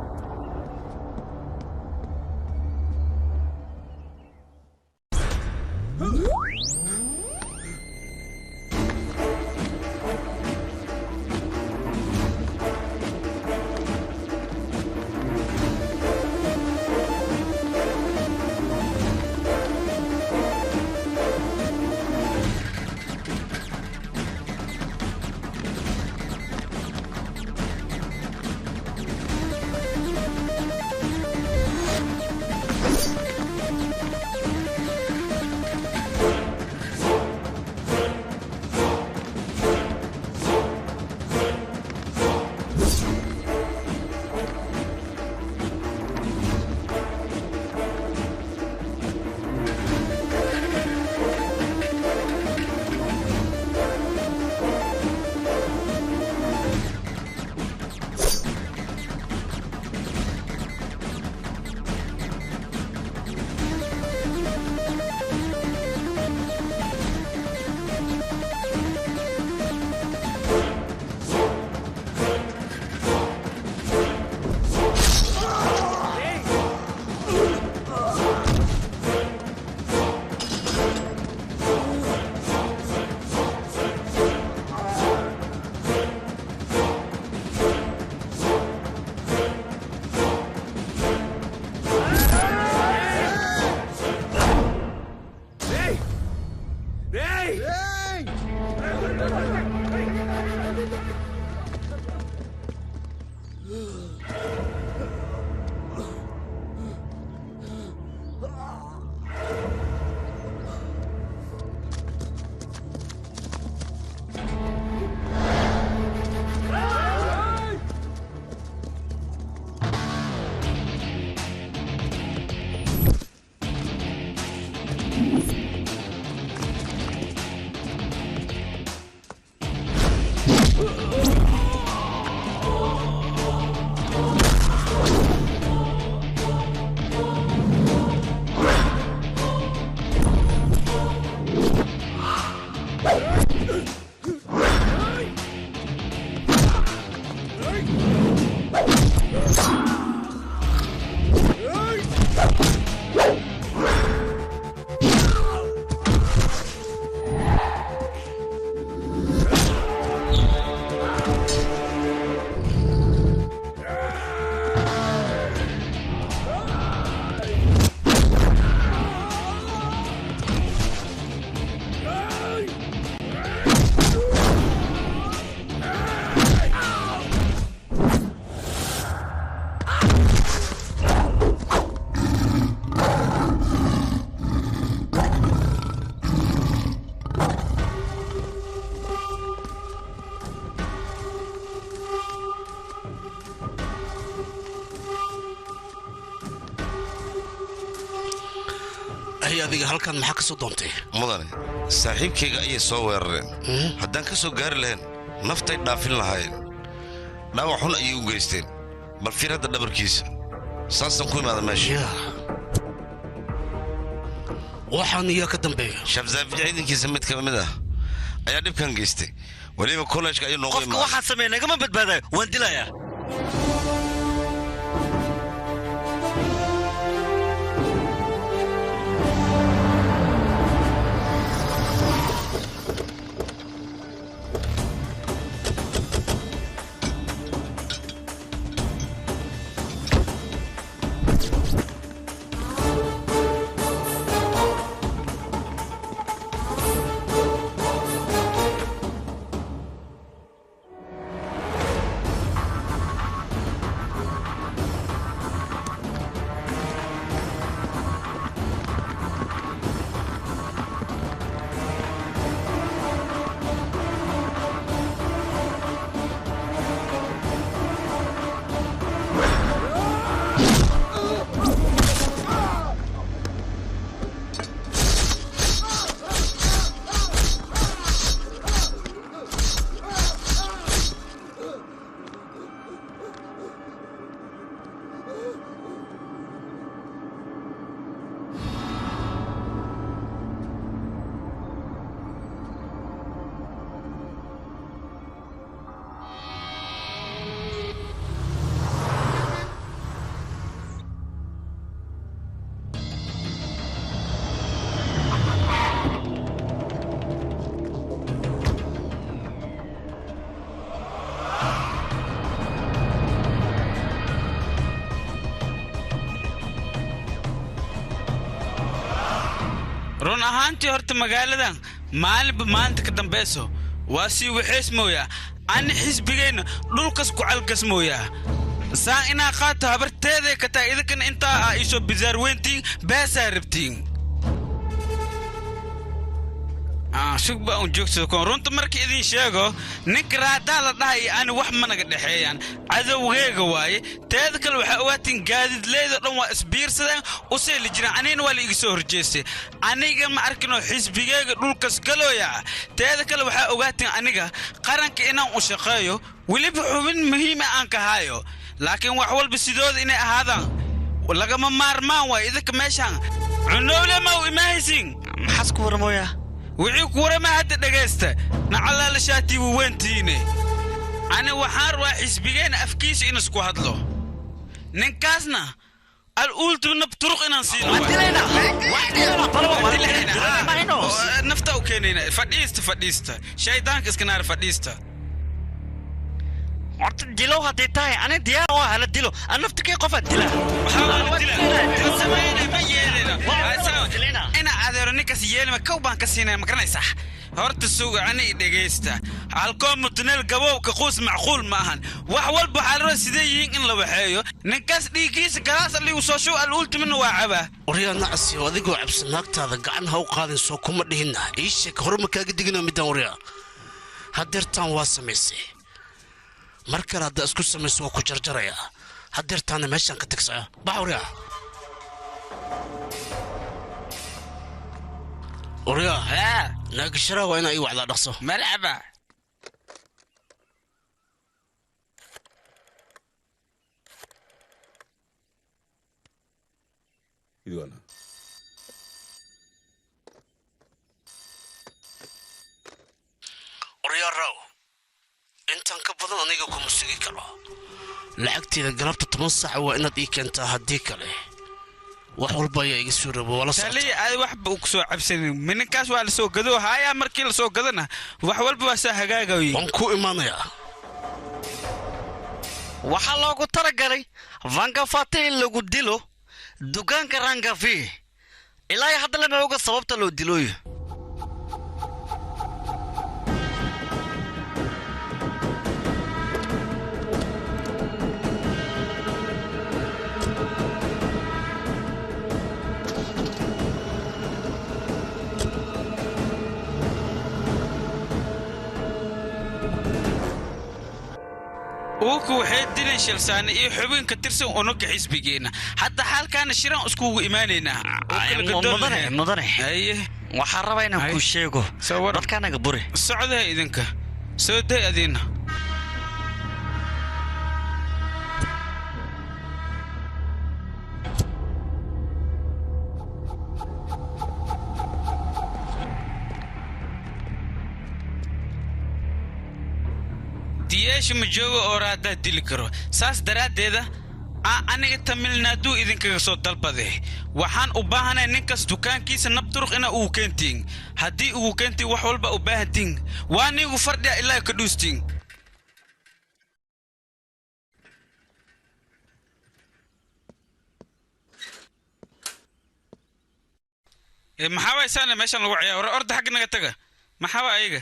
hay adiga halkan maxaa ka soo doontay mudane saaxiibkayga ayay soo weerareen haddaan ka soo gaari lahayn naftay dhaafin lahaayeen dhaawac xun ayay u geysteen bal fiir hadda dhabarkiisa saasaan ku imaada meesha waxaan iyaa ka dambeeya shabzaafi ciidankiisa mid ka mid ah ayaa dhibkan geystay weliba kollejka ayuu noogu qofka waxaan sameeya nagama badbaadayo waan dilayaa run ahaantii horta magaaladan maalinba maalinta ka dambayso waa sii waxays mooyaa ani xisbigayna dhulkas ku calgas mooyaa saa inaa qaato habarteeday ka tahay idinkana intaa aa iisoo bizaar weyntiin beesaa rabtiin shug baa un joogsada koon runta marka idin sheego ninka raadaa la dhahay ani wax managa dhexeeyaan cadowgeega waaye teeda kale waxaa ogaatiin gaadidleyda dhan waa isbiirsadeen usee la jiraan anigana waa la iga soo horjeestay aniga ma arkinoo xisbigeega dhulkas galooya teeda kale waxaa ogaatiin aniga qaranka inaan u shaqeeyo weliba xubin muhiima aan ka haayo laakiin wax walba sidooda inay ahaadaan lagama maarmaan waay idinka meeshaan cunowle ma u imaahaysiin maxaas ku warmooyaa wixii ku warama hadda dhegaysta nacallaa la shaatii waweyntiine ani waxaan rabaa xisbigeenna afkiisa in isku hadlo ninkaasna al-uultubna turuq inaan siinonafta u keenayna fadhiista shaydaanka iska naar fadhiista horta dilow haddii tahay ani diyaar oo hala dilo an naftikii qofa dila ina adeero ninkaas yeelima kow baan ka siinaya ma garanaysaa horta suga ani dhegaysta halkoo mutuneel gabowka quus macquul ma ahan wax walba waxaa laraba sidee yihiin in la waxeeyo ninkaas dhiiggiisa galaas aligu soo shuu al-uultimina waa cabaa waryaa nacasiyo adigoo cabsanaagtaada gacan ha u qaadin soo kuma dhihinna ii sheeg hore ma kaaga digino midaan waryaa hadeertaan waa samaysay mar kale haddaa isku samayso waa ku jarjarayaa hadeertaana meeshaan ka tagsaya bax waryaa waryaa naagisharaa waa inaa ii wacdaa dhaqso malcaba waryaa raw intaan ka badan aniga kuma sugi karo lacagteeda galabta 10 saac waa inaad ii keentaa haddii kale wax walba ayaa iga soo rabo wala socota taliya ay waxba u soo cabsanin minkaas waa la soo gado haya markii la soo gadana wax walba waa saa hagaagay waan ku imaanayaa waxa loogu talagalay vangafate in lagu dilo dukaanka rangafi ilaa hadda lama oga sababta loo diloyo وكو حيدين شلسان إيه حبين كترسون ونك حسبينا حتى halkaana shiraan iskugu imaanaynaa mudane haye waxaan rabaa inaan kuu sheego dadkaanaga buri socda idinka soo day adiina diyeesha ma joogo oo raadaa dili karo saas daraaddeeda aniga tamilnaaduu idinkaga soo dalbade waxaan u baahanay ninkas dukaankiisa nabturuq ina ugu keentiin haddii ugu keentiin wax walba u baahantiin waa nigu fardhiya ilaa ka dhuustiin maxaa waay saana meeshan lagu ciyaaro orda xagga naga taga maxaa waa ayaga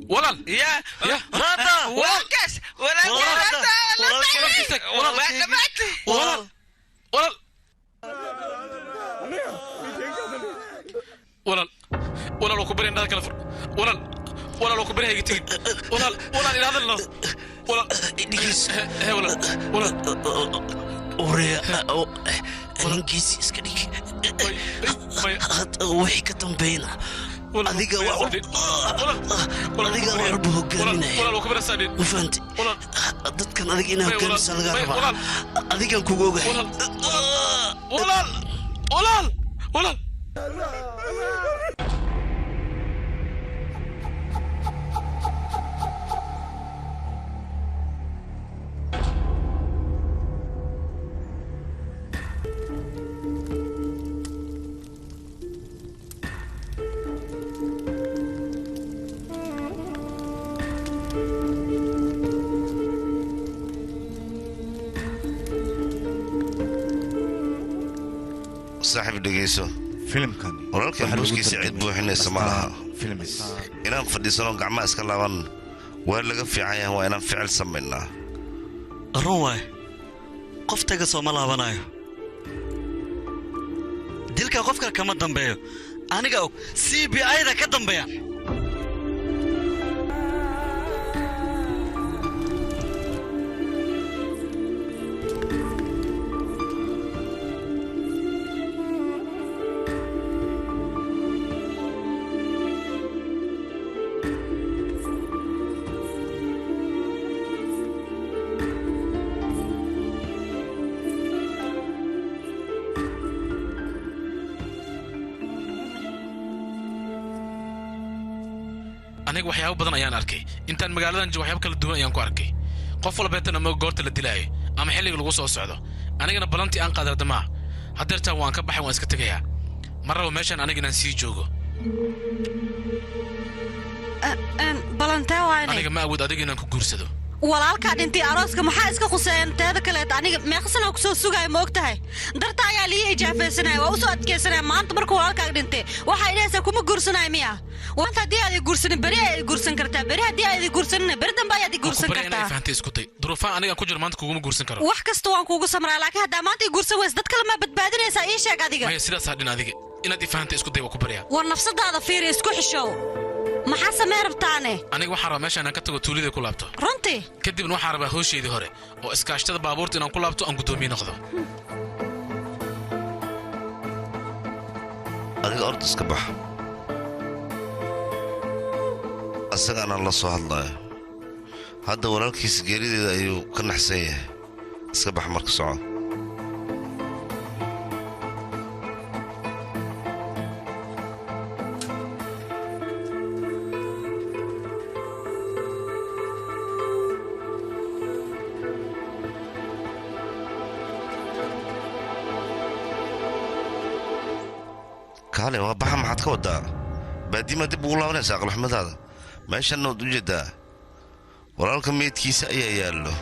ولل يا رادا وكاس ولل ولل ولل ولل وكبرين هذا كلام ولل ولل وكبرين هيك تيجي ولل إلى هذا الله ولل دقيس هي ولل ولل وريا إنجليزي إسكندي وحي كتم بينا adiga adiga warbu hogaaminaya ma fahanti dadkan adiga inaa hogaamisa laga rabaa adigan kugu ogahay walaal saaxiib dhegeyso filimkan walaalkan booskiisa cid buuxinaysa ma laha inaan fadhiisano gacmaha iska laaban waa laga fiican yahay waa inaan ficil samaynaa run waay qoftayga sooma laabanayo dilka qof kale kama dambeeyo aniga og CBI-da ka dambeeya aniga waxyaabo badan ayaan arkay intaan magaaladan joogo waxyaabo kala duwan ayaan ku arkay qof walba inta ama goorta la dilaayo ama xilliga lagu soo socdo anigana balantii aan qaadar damaa hadeertaan waan ka baxay waan iska tegayaa marraba meeshaan aniga inaan sii joogo balantee waayne aniga ma awood adiga inaan ku guursado walaalkaa dhintay arooska maxaa iska khuseeyeen teeda kaleed aniga meeqsanaa ku soo sugaya ma og tahay darta ayaa lii ijaafaysanaya waa u soo adkaysanaya maanta markuu walaalkaaga dhintay waxaa idhahaysaa kuma guursanaya miya wanta haddii aad i guursanin beri ayaad i guursan kartaa beri haddii aad i guursanina beri dambe ayaad i guursan kartaa fahantay isku day duruufaan aniga ku jiro maanta kuguma guursan karo wax kasta waan kuugu samraa laakiin haddaa maanta i guursan weysa dad kale maa badbaadinaysaa ii sheeg adiga maya sidaasaa dhin adiga inaad i fahantay isku day waa ku baryaa war nafsadaada fiiri isku xishow maxaa samee rabtaane aniga waxaan rabaa meeshaan aan ka tago tuulida ku laabto runtii kadibna waxaan rabaa howsheedii hore oo iskaashtada baabuurta inaan ku laabto aan guddoomiye noqdo adiga orda iska bax asagaana la soo hadlaayo hadda walaalkiisa geerideeda ayuu ka naxsan yahay iska bax marka soco kaale waa baxa maxaad ka waddaa baadiima dib ugu laabanaysa aqalxumadaada meeshanna waad u jeeddaa walaalka meydkiisa ayaa yaallo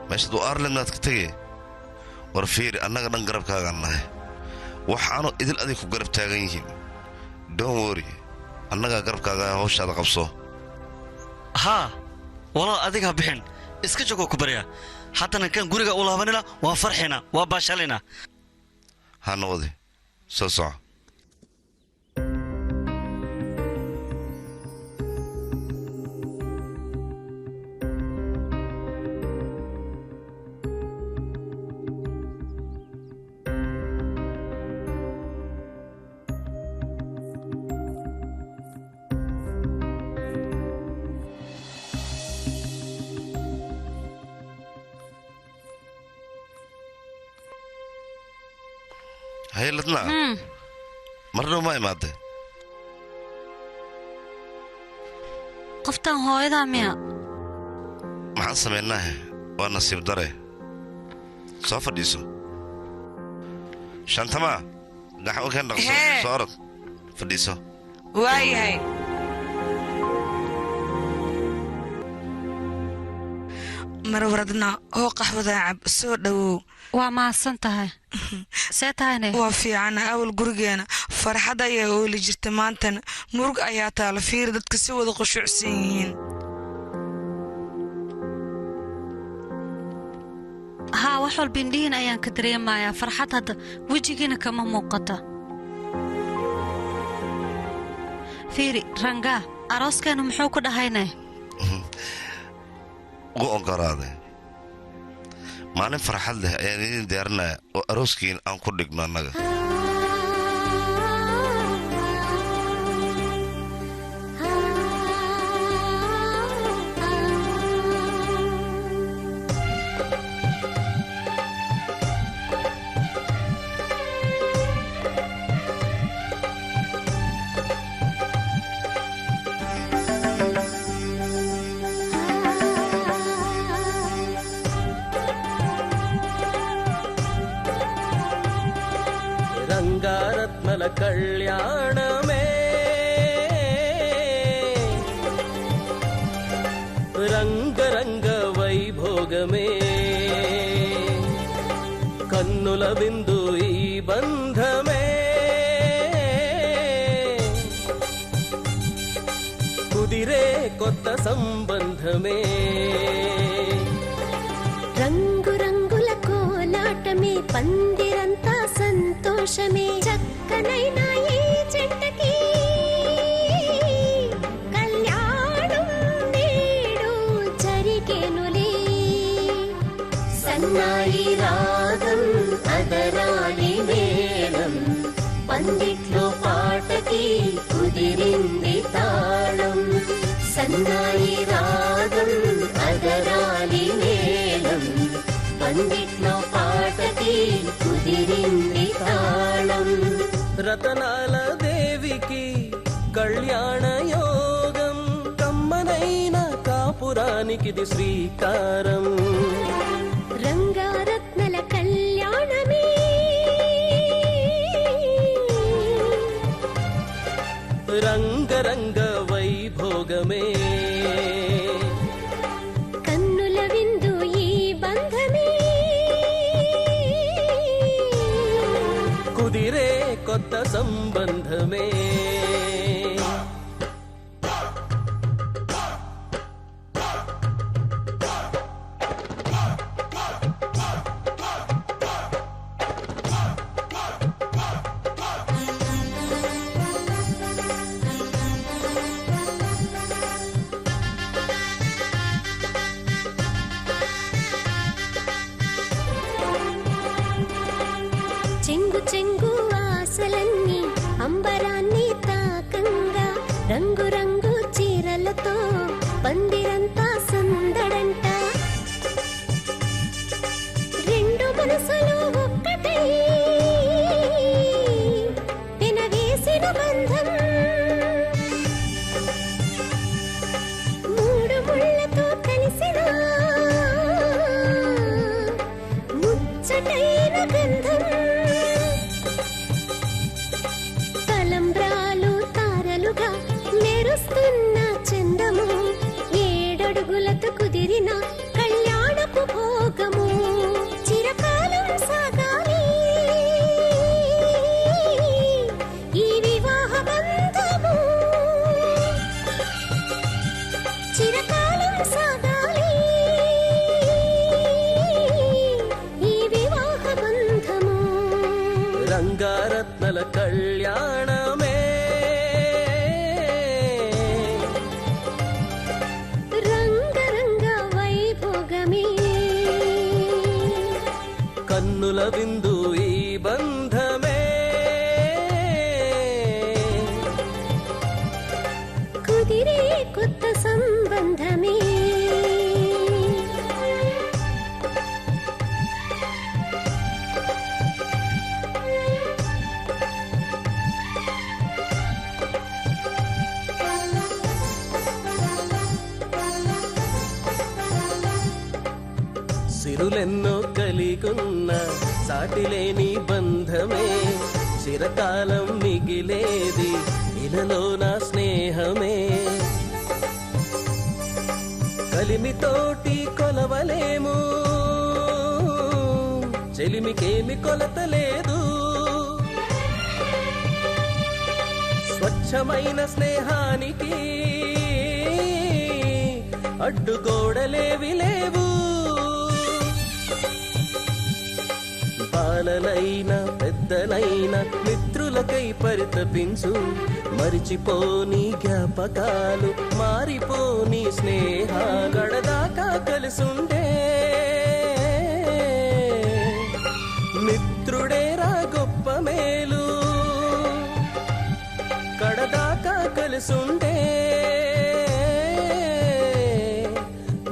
meeshaad u aarlednaad ka tegee war fiiri annaga dhan garabkaagaan nahay waxaanu idil adig ku garab taagan yihiin don wori annagaa garabkaaga hawshaada qabso haa walaal adiga bixin iska jogoo ku baryaa haddana kan guriga u laabanina waa farxina waa baashalina hana wadi soo soco hayladna marnuu ma imaadday qoftaan hooyadaa miya maxaan samaynaahe waa nasiib dare soo fadhiiso shantamaa gaxwo keen dhaqso soo orod fadhiiso waayahay marwaradna oo qaxwadaa cab soo dhowow waa mahadsan tahay see tahayne waa fiicana awal gurigeena farxad ayaa ooli jirta maantana murug ayaa taala fiir dadka si wada qushuucsan yihiin haa wax walba indhihiin ayaan ka dareemayaa farxad hadda wejigiina kama muuqata fiiri rangaa arooskeenu muxuu ku dhahayne ugu ogolaaday maalin farxad leh ayaan idiin diyaarinaya oo arooskiin aan ku dhigno annaga ರಂಗಾರತ್ನಲ ಕಲ್ಯಾಣಮೇ రంగరంగ వైభోగమే కన్నుల బిందు ఈ బంధమే కుదిరే కొత్త సంబంధమే రంగు రంగుల కోలాటమే పందిరంతా సంతోషమే చక్కనైన ఈ జంటకి కళ్యాణం నేడు జరిగేనులే సన్నాయి రాగం అదరాలి మేళం పందిట్లో పాటకి కుదిరింది తాళం సన్నాయి రాగం అదరాలి మేళం పందిట్లో పాటకి కుదిరింది తాళం రతనాల దేవికి కళ్యాణ యోగం కమ్మనైన కాపురానికిది శ్రీకారం రంగారత్నల కళ్యాణమే రంగరంగ వైభోగమే కన్నుల విందు ఈ బంధమే కుదిరే కొత్త సంబంధమే చెంగు చెంగు ఆశలన్నీ అంబరాన్ని తాకంగా రంగు రంగు చీరలతో పందిరంతా సందడంట రెండు మనసులు ఒక్కటై వినవేసిన బంధం మూడు ముళ్ళతో కలిసిన ముచ్చటైన గంధం తలంబ్రాలు తారలుగా మెరుస్తున్న చందము ఏడడుగులతో కుదిరిన కళ్యాణపు భోగము చిరకాలం సాగాలి ఈ వివాహ బంధము చిరకాలం సాగాలి ఈ వివాహ బంధము రంగారత్నల కళ్యాణమే రంగరంగ వైభోగమే కన్నుల విందు ఈ బంధమే కుదిరే కొత్త సంబంధమే సిరులెన్నో కలిగున్న సాటిలేని బంధమే చిరకాలం మిగిలేది ఇలలోన స్నేహమే కలిమితోటి కొలవలేము చెలిమికేమి కొలత లేదు స్వచ్ఛమైన స్నేహానికి అడ్డుగోడలేవి లేవు బాలలైన పెద్దలైన మిత్రులకై పరితపించు మరిచిపోని జ్ఞాపకాలు మారిపోని స్నేహాలు గడదాకా కలిసుండే మిత్రుడేరా గొప్ప మేలు కడదాకా కలిసుండే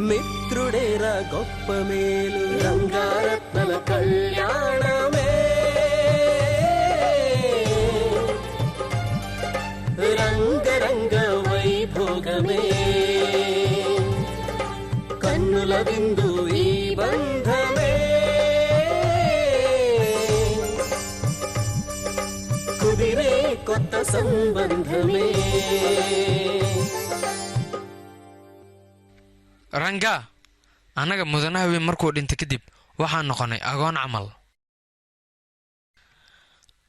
మిత్రుడేరా గొప్ప మేలు రంగారత్నల కళ్యాణమే రంగరంగ వైభోగమే కన్నుల విందు ఈ బంధమే కుదిరే కొత్త సంబంధమే ranga anaga mudanahawi markuu dhintay kadib waxaan noqonay agoon camal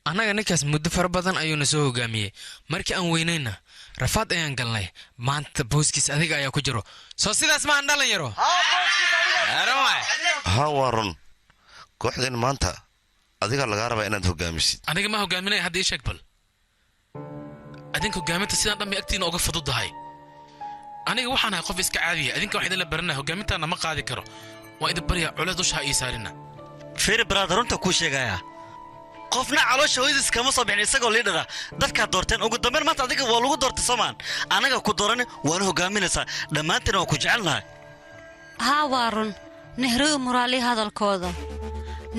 annaga ninkaas muddo fara badan ayuuna soo hogaamiyey markii aan weynayna rafaad ayaan galnay maanta booskiis adiga ayaa ku jiro soo sidaas ma aan dhalinyaro haa waa run kooxdeen maanta adiga lagaa rabaa inaad hogaamisid aniga ma hogaaminaya hadda ii sheeg bal adinka hogaaminta sidaan dhammi agtiina uga fududahay aniga waxaan ahay qof iska caadiya adinka wax idinla baranaya hogaamintaana ma qaadi karo waa idin baryaa culeys dusha ha ii saarina fiiri brother runta kuu sheegaya qofna caloosha hooyadiis kama soo bixin isagoo liidhara dadkaad doorteen ugu dambeyn maanta adiga waa lagu doortay soomaan anaga ku doorani waana hogaaminaysaa dhammaantiin waa ku jecelnahay haa waa run nehro muraali hadalkooda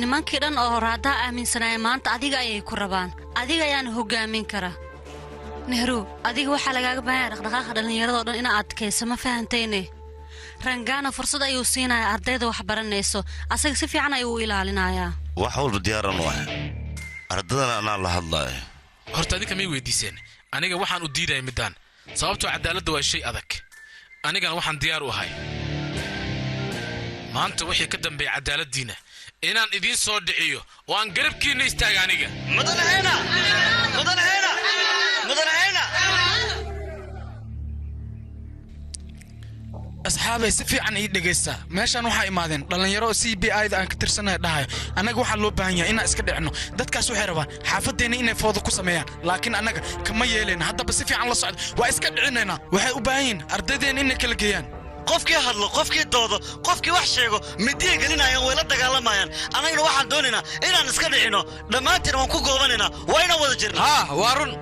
nimankii dhan oo raadaa aaminsanaya maanta adiga ayay ku rabaan adiga ayaana hogaamin kara nehro adiga waxaa lagaaga baahanya dhaqdhaqaaqa dhallinyaradoo dhan inaad adkayso ma fahantayne rangaana fursad ayuu siinaya ardayda wax baranayso asaga si fiican ayuu u ilaalinayaa wax walba diyaaran waay ardadana anaa la hadlaayo horta adinka may weydiiseen aniga waxaan u diidaya middaan sababtoo cadaaladda waa shay adag anigana waxaan diyaar u ahay maanta wixii ka dambeeya cadaaladdiina inaan idiin soo dhiciyo oo aan garabkiinna istaaga aniga asxaabay si fiican ii dhegaysta meeshaan waxaa imaadeen dhallinyaro c b i-da aan ka tirsanaya dhahayo annaga waxaa loo baahan yahay inaan iska dhicno dadkaas waxay rabaan xaafadeenna inay fooda ku sameeyaan laakiin annaga kama yeelayna haddaba si fiican la socda waa iska dhicinaynaa waxay u baahan yihiin ardaydeena inay kala geeyaan qofkii hadlo qofkii doodo qofkii wax sheego midiyay gelinayaan way la dagaalamayaan annagana waxaan doonaynaa inaan iska dhicino dhammaantiin waan ku goobanaynaa waa inaan wada jirna haa waa run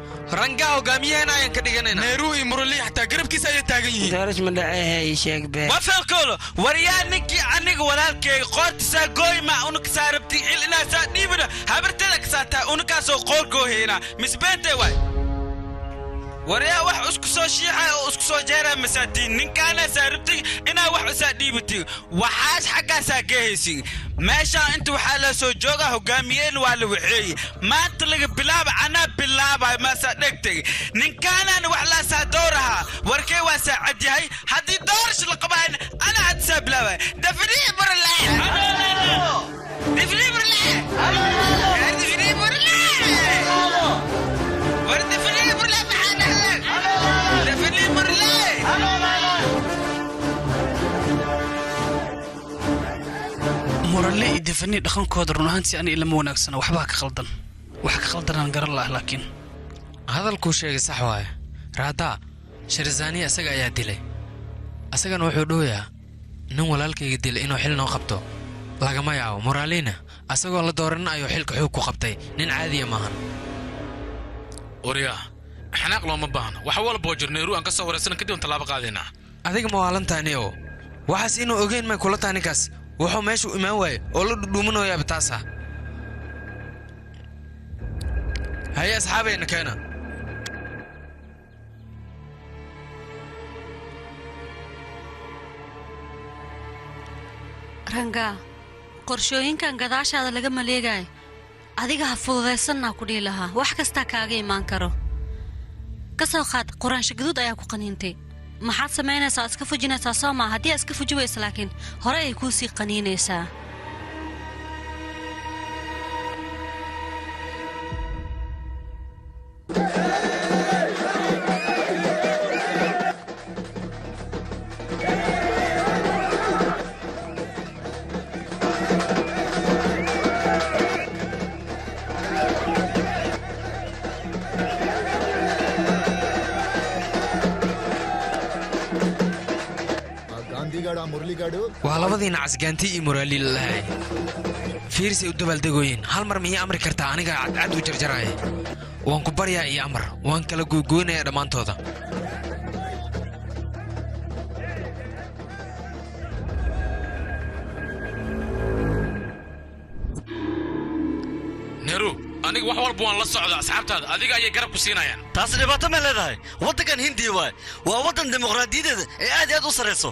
rangaa hogaamiyaheena ayaan ka dhiganayna neeruu iyo murali xataa garabkiisa ayay taagan yihiin darash ma dhaceehay sheeg bee wafalkoolo waryaa ninkii aniga walaalkeega qoortisaa gooyma unukasaa rabti il inaasaa dhiibina habarteeda kasaataa unukaasoo qoorgooheyna misbeentee waay waryaa wax isku soo shiixay oo isku soo jeeraa masaatiin ninkaana saarabtay inaa wax usaa dhiibatay waxaas xaggaasaa geehaysin meeshaan inta waxaa la soo joogaa hogaamiyeen waa la waxeeye maanta laga bilaaba anaa bilaabay maasaa dhegtay ninkaanaan wax laasaa doorahaa warkee waa saa cad yahay haddii doorsh la qabayn anaa hadsaa bilaabay dafnii barle muralle iyo dafanii dhaqankooda run ahaantii ani ilama wanaagsana waxbaa ka khaldan wax ka khaldanaan garan laah laakiin hadalkuu sheegay sax waaye raadaa sharizaaniya asaga ayaa dilay asagana wuxuu dhooyaa nin walaalkayga dilay inuu xil noo qabto lagama yaabo muraaliina asagoo la dooranin ayuu xilka xoog ku qabtay nin caadiya maahan oryaa xanaaq looma baahno wax walboo jirneeru aan ka soo wareysana kadib tallaabo qaadaynaa adiga ma waalantaani oo waxaas inuu ogeyn may kula tahay ninkaas wuxuu meeshu imaan waaye oo la dhudhuumanayaaba taasa haye asxaabayna keena rangaa qorshooyinkan gadaashaada laga maleegayo adiga ha fududaysanaa ku dhihi lahaa wax kastaa kaaga imaan karo ka soo qaad quraansho gaduud ayaa ku qaniintay maxaad samaynaysaa iska fujinaysaa soo maa haddii aad iska fuji weysa laakiin hore ay kuu sii qaniinaysaa waa labadiina casgaanti iyo muraali lalahay fiirsay u dabaaldegooyeen hal mar miyay amri kartaa aniga cadcad u jarjaraaya waan ku baryaa iyo amar waan kala goygoynayaa dhammaantooda neeru aniga wax walba waan la socdaa asxaabtaada adiga ayay garab ku siinayaan taasi dhibaato ma leedahay waddankan hindiya waay waa waddan dimuqraadiyadeeda ee aad iyo aad u sarrayso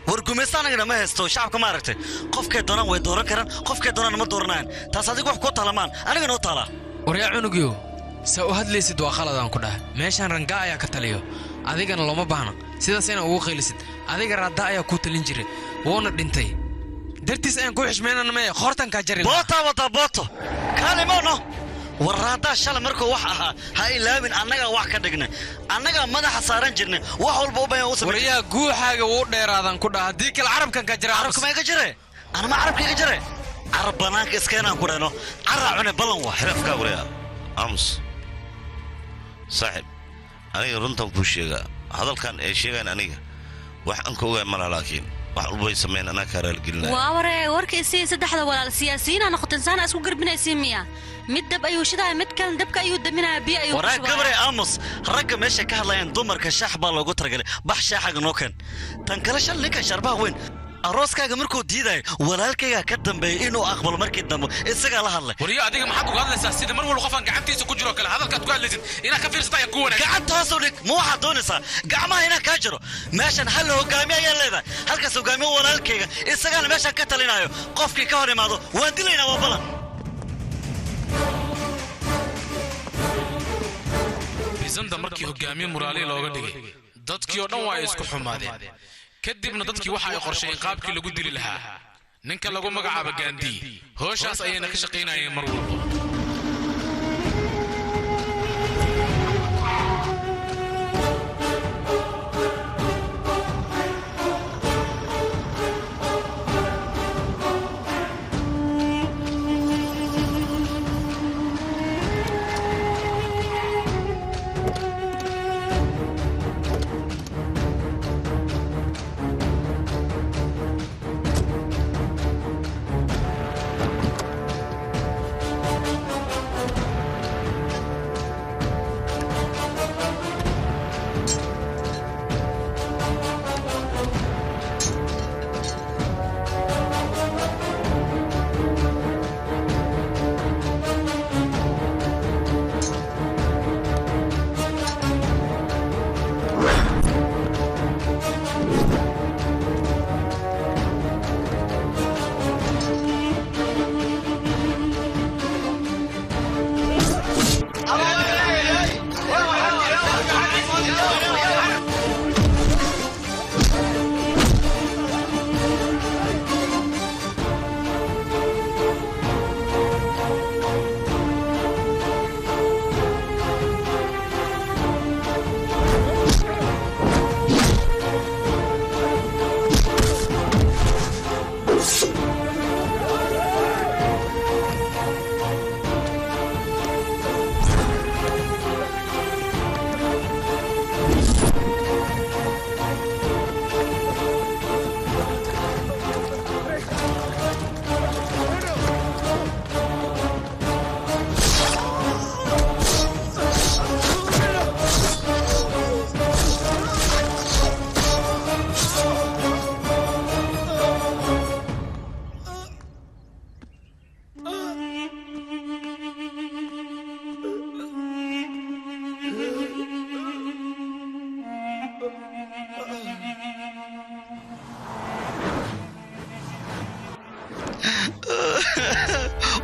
war gumaysta annagana ma haysto shacabka ma aragtay qofkay doonaan way dooran karaan qofkay doonaan ma dooranayaan taas adiga wax kuu talamaan anigana u taalaa waryaa cunugiyo saa u hadlaysid waa khaladaan ku dhaha meeshaan rangaa ayaa ka taliyo adigana looma baahna sidaas inaa ugu qaylisid adiga raaddaa ayaa kuu talin jiray wuuna dhintay dartiis ayaan kuu xishmaynana maya khoortankaa jari boota wata booto kaalimono warraadaa shalay markuu wax ahaa ha ilaabin annagaa wax ka dhignay annagaa madaxa saaran jirnay wax walba u bayan u samay waryaa guuxaaga wuu dheeraadan ku dhaha haddii kale carabkan ka jira carabka may ka jire anama carabkii ka jire carab bannaanka iskeenaan ku dhahno carraa cune ballan waa xirafkaa wariya aamus saaxib aniga runtan kuu sheegaa hadalkan ay sheegaan aniga wax aan ka ogaa malaha laakiin wax walbay sameyn anaa kaa raalgelinaya waa waree warka isiin saddexda walaal siyaasiyiina noqoteen saana isku garbinaysiin miya mid dab ayuu shidaaya mid kalena dabka ayuu daminaya biyo ayuu waraa gabaree aamus ragga meesha ka hadlayaan dumarka shaax baa loogu talagalay bax shaaxaga noo keen tan kale shal ninkan sharbaha weyn arooskaaga markuu diidayo walaalkaygaa ka dambeeyay inuu aqbalo markii dambe isagaa la hadlay wariyo adiga maxaad uga hadlaysaa sida mar walba qofaan gacantiisa ku jiro kale hadalkaad ku hadlaysid inaad ka fiirsata ayaa ku wanaagsan gacanta hoos u dhig ma waxaad doonaysaa gacmaha inaa kaa jiro meeshan hal hogaamiye ayaa leedahay halkaas hogaamiye walaalkayga isagaana meeshaan ka talinayo qofkii ka hor imaado waan dilaynaa waa balan bisanda markii hogaamiye muraali looga dhigay dadkii oo dhan waa ay isku xumaadeen kadibna dadkii waxa ay qorsheen qaabkii lagu dili lahaa ninka lagu magacaabo gaandi hooshaas ayayna ka shaqaynayeen mar walba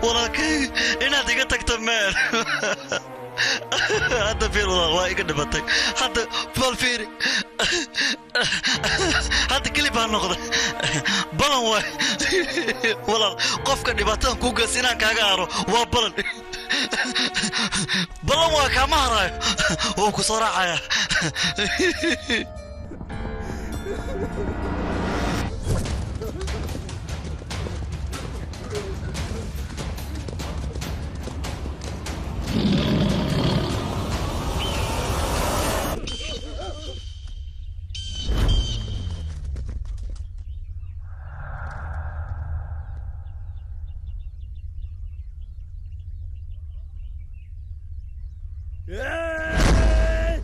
walaalkay inaad iga tagto meel hadda fiir walaal waa iga dhibatay hadda bal fiiri hadda kelib baa noqday balan waay walaal qofka dhibaatadan kuu geys inaan kaaga aaro waa balan balan waa kaama haraayo wuu ku soo raacayaa Yeah!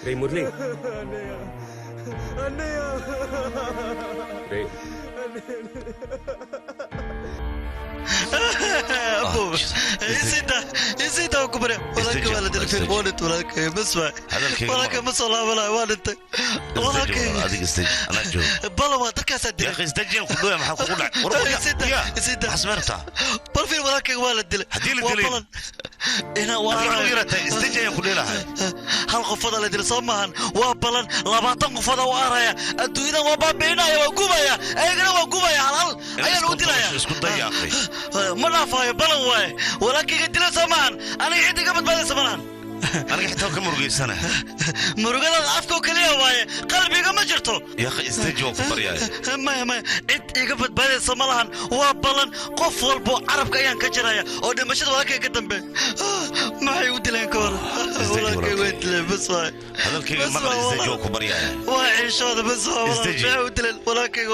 Ray మురళి ray ابو نسيت اكبر ولكن والد في والد ولكن بس ولكن بس والله ولا والد ولكن هذيك استجي انا جو بالله ما تكاسد يا اخي استجي كله ما حقول نسيت حسمرتها بالفيل ولكن والد هديل الدليل هنا وانا استجي كله لها هل قفض الذي صمهن وبلن لباتن قفض واريا الدنيا وبابينا يا وقوبيا ايغنا وقوبيا حلال ايا لو ديلايا اسكو يا اخي ما نافاي بلن واي ولكن قدنا سمان انا عندي قبل بعد سمان انا حتى كم مرغيسنا مرغنا افكو كليه واي قلبي ما جرتو يا اخي استجوا كبريا ما انت قبل بعد سمالهن وبلن قف والبو عرب كيان كجرايا او دمشد ولكن كدنبه ما يودي لين كور ولكن ويت بس واي هذا الكلام ما استجوا كبريا واعيش هذا بس استجي ولكن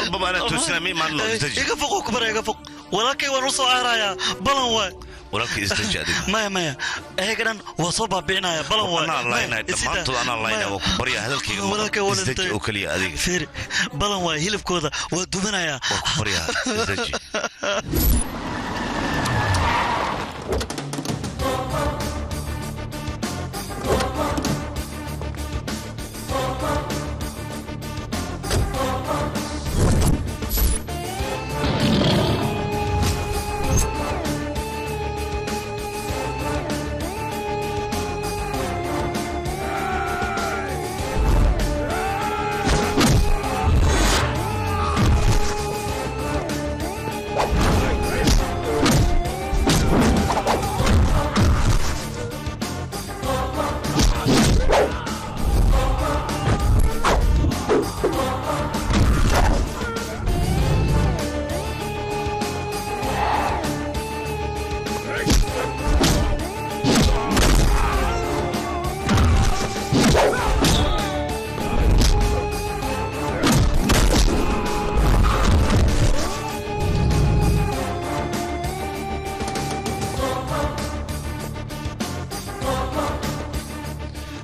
ربما انا تسلمي ما له استجي يقفق كبريا يقفق ولكن ونص عرايا بلن واي ولكن استجي ما ايغنا وصوبا بينايا بلن واي انا الله يناي دمانتو انا الله يناي وكبريا هذا الكلام استجي وكلي اديك فير بلن واي هلفكودا ودوبنايا وكبريا استجي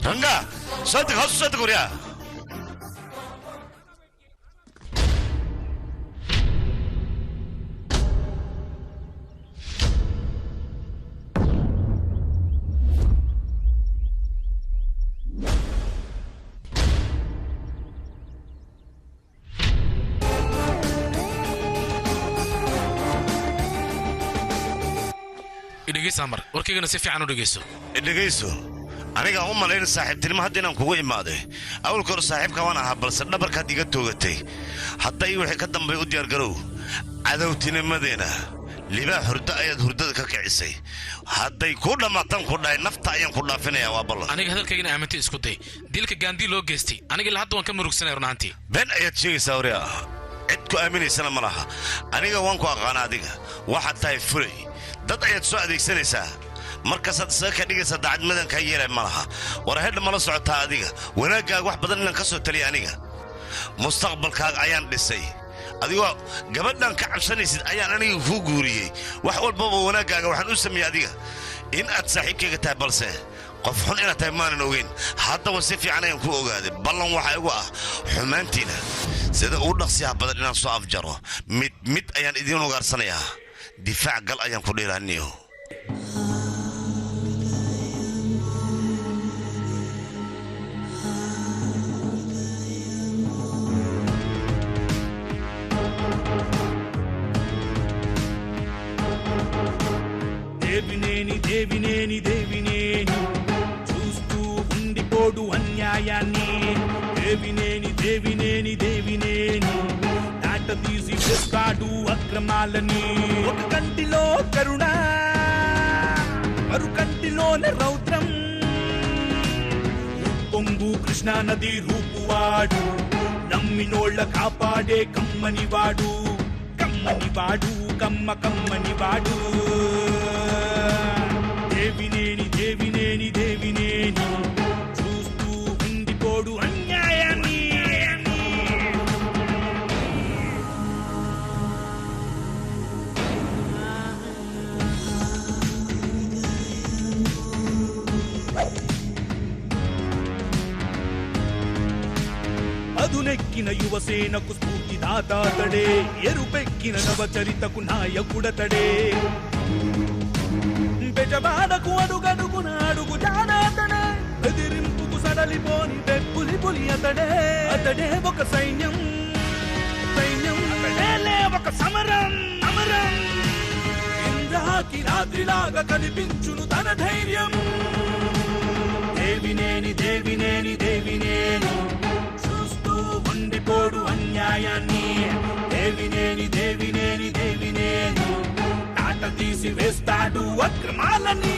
رنگا صدق هسه صدق وريا dhegeysa mar warkaygana si fiican u dhegeyso dhegeyso aniga u malayn saaxiibtinimo hadda inaan kugu imaaday awalka hore saaxiibka waan ahaa balse dhabarkaad iga toogatay hadda ii wixii ka dambeey u diyaargarow cadowtinimadeena libaax hurdo ayaad hurdada ka kicisay hadday ku dhammaatan ku dhahay nafta ayaan ku dhaafinayaa waa ballan aniga hadalkaygana aaminta isku day dilka gaandii loo geystay aniga ilaa hadda waan ka murugsanay runaantii been ayaad sheegaysaa wariya cid ku aaminaysana ma laha aniga waan ku aqaana adiga waxaad tahay fulay dad ayaad soo adeegsanaysaa markaasaad isaga ka dhigaysa daacad madankaa yeelay ma laha war hedha mala socotaa adiga wanaaggaaga wax badan inaan ka soo taliya aniga mustaqbalkaaga ayaan dhisay adigoo gabadhan ka cabsanaysid ayaan aniga kuu guuriyey wax walbaba wanaaggaaga waxaan u sameeyey adiga in aad saaxiibkayga tahay balse qof xun inaad tahay maanan ogeyn haddaba si fiican ayaan ku ogaaday ballan waxaa igu ah xumaantiina sida ugu dhaqsiyaha badan inaan soo afjaro mid ayaan idiin ugaarsanayaa difaac gal ayaan ku dheelaaniyo Devineni చూస్తూ ఉండిపోడు అన్యాయాన్ని దేవినేని దాట తీసి చేస్తాడు అక్రమాలని ఒక కంటిలో కరుణ మరు కంటిలోనే రౌద్రం పొంగు కృష్ణా నది రూపువాడు నమ్మినోళ్ళ కాపాడే కమ్మనివాడు కమ్మనివాడు దేవినేని చూస్తూ ఉండిపోడు అన్యాయాన్ని యువసేనకు స్ఫూర్తిదాతాతడే ఎరుపెక్కిన నవచరితకు నాయకుడతడే బెజబాడకు అడుగడుగున అడుగు జానాతడే బెదిరింపుకు సడలిపోని బెప్పులి పులి అతడే ఒక సైన్యం అతడేలే ఒక సమరం ఇంద్రాకి రాత్రిలాగా కనిపించును తన ధైర్యం దేవినేని చూస్తూ ఉండిపోడు అన్యాయాన్ని దేవినేని తాట తీసి వేస్తాడు అక్రమాలని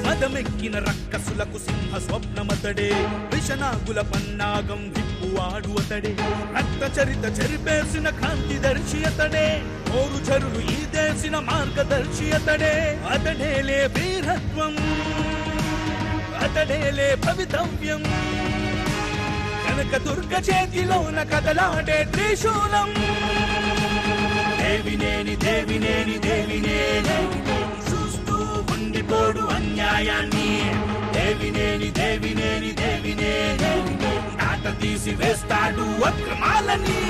మదమెక్కిన రక్కసులకు సింహ స్వప్నమతడే విషనాగుల పన్నాగం విప్పువాడు అతడే రక్త చరిత చెరిపేసిన క్రాంతి దర్శి అతడే ఓరు చరులు ఈ దేశిన మార్గదర్శి అతడేలే వీరత్వం అతడేలే భవితవ్యం కనక దుర్గ చేతిలోన కదలాడే త్రిశూలం దేవినేని చూస్తూ ఉండిపోడు అన్యాయాన్ని దేవినేని తాట తీసి వేస్తాడు అక్రమాలని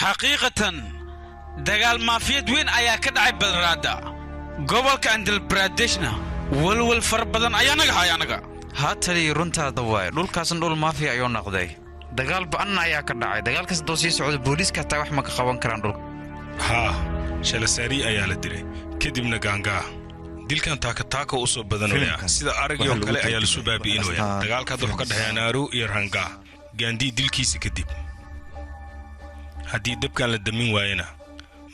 xaqiiqatan dagaal maafiyad weyn ayaa ka dhacay balraada gobolka andal bradeshna walwal fara badan ayaa naga haya anaga haatali runtaada waay dhulkaasan dhul maafiya ayuu noqday dagaal ba'an ayaa ka dhacay dagaalkaas doo sii socda booliiska hataa wax ma ka qaban karaan dhulka haa shalasaari ayaa la dilay kadibna gaangaa dilkan taaka u soo badanaya sida aragii oo kale ayaa la soo baabi'inaya dagaalka wuxuu ka dhaxeeyaa naaru iyo rangaa gaandii dilkiisa kadib haddii dabkan la damin waayana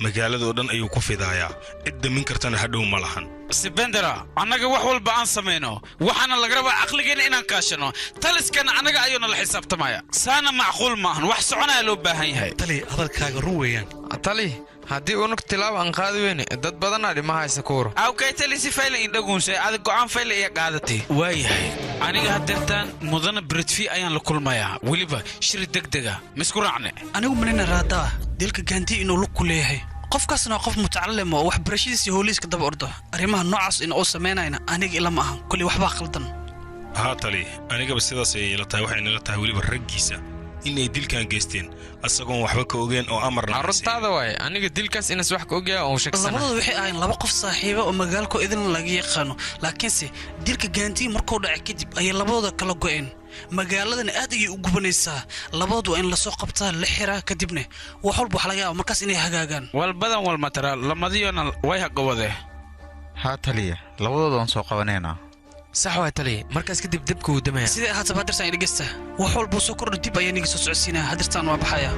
magaalada oo dhan ayuu ku fidayaa cid damin kartana hadhow ma lahan sibendera annaga wax walba aan samayno waxaana laga rabaa caqligeena inaan kaashano taliskana annaga ayuuna la xisaabtamaya saana macquul maahan wax soconaya loo baahan yahay tali hadalkaaga run weeyaan tali haddii unug tilaab aan qaadi weyne dad badanaa dhimahaysa kuuro awkay tali si fayla indhaguunsay adig go'aan fayla iyo qaadatay waayahay aniga haddeertaan mudana britfi ayaan la kulmayaa weliba shiri degdega misku raacne anigu manina raadaa dilka gaanti inuu lug ku leeyahay qofkaasna qof mutacallim oo wax barashadiisa hooliiska daba ordo arrimaha noocaas in uu samaynayna aniga ila ma ahan kulli waxbaa qaldan haa tali anigaba sidaas ayay ila tahay waxayna la tahay weliba raggiisa inay dilkan geysteen asagoon waxba ka ogeen oo amarna arrintaada waay aniga dilkaas inaas wax ka ogyaa oo sheegsana labadooda waxay ahayn laba qof saaxiibo oo magaalko idin laga yaqaano laakiinse dilka gaantii markuu dhacay kadib ayay labadooda kala go'een magaaladana aad ayay u gubanaysaa labadoodu waa in la soo qabtaa la xiraa kadibna wax walba wax laga yaaba markaas inay hagaagaan wal badan wal matara lamadiyona way haqawade haa taliya labadooda waan soo qabanaynaa sax waa taliya markaas kadib dabka uu damaya sidee ahaataba hadirtaan dhegeysta wax walbuu soo kordho dib ayaa niga soo socodsiinaya hadirtaan waa baxaya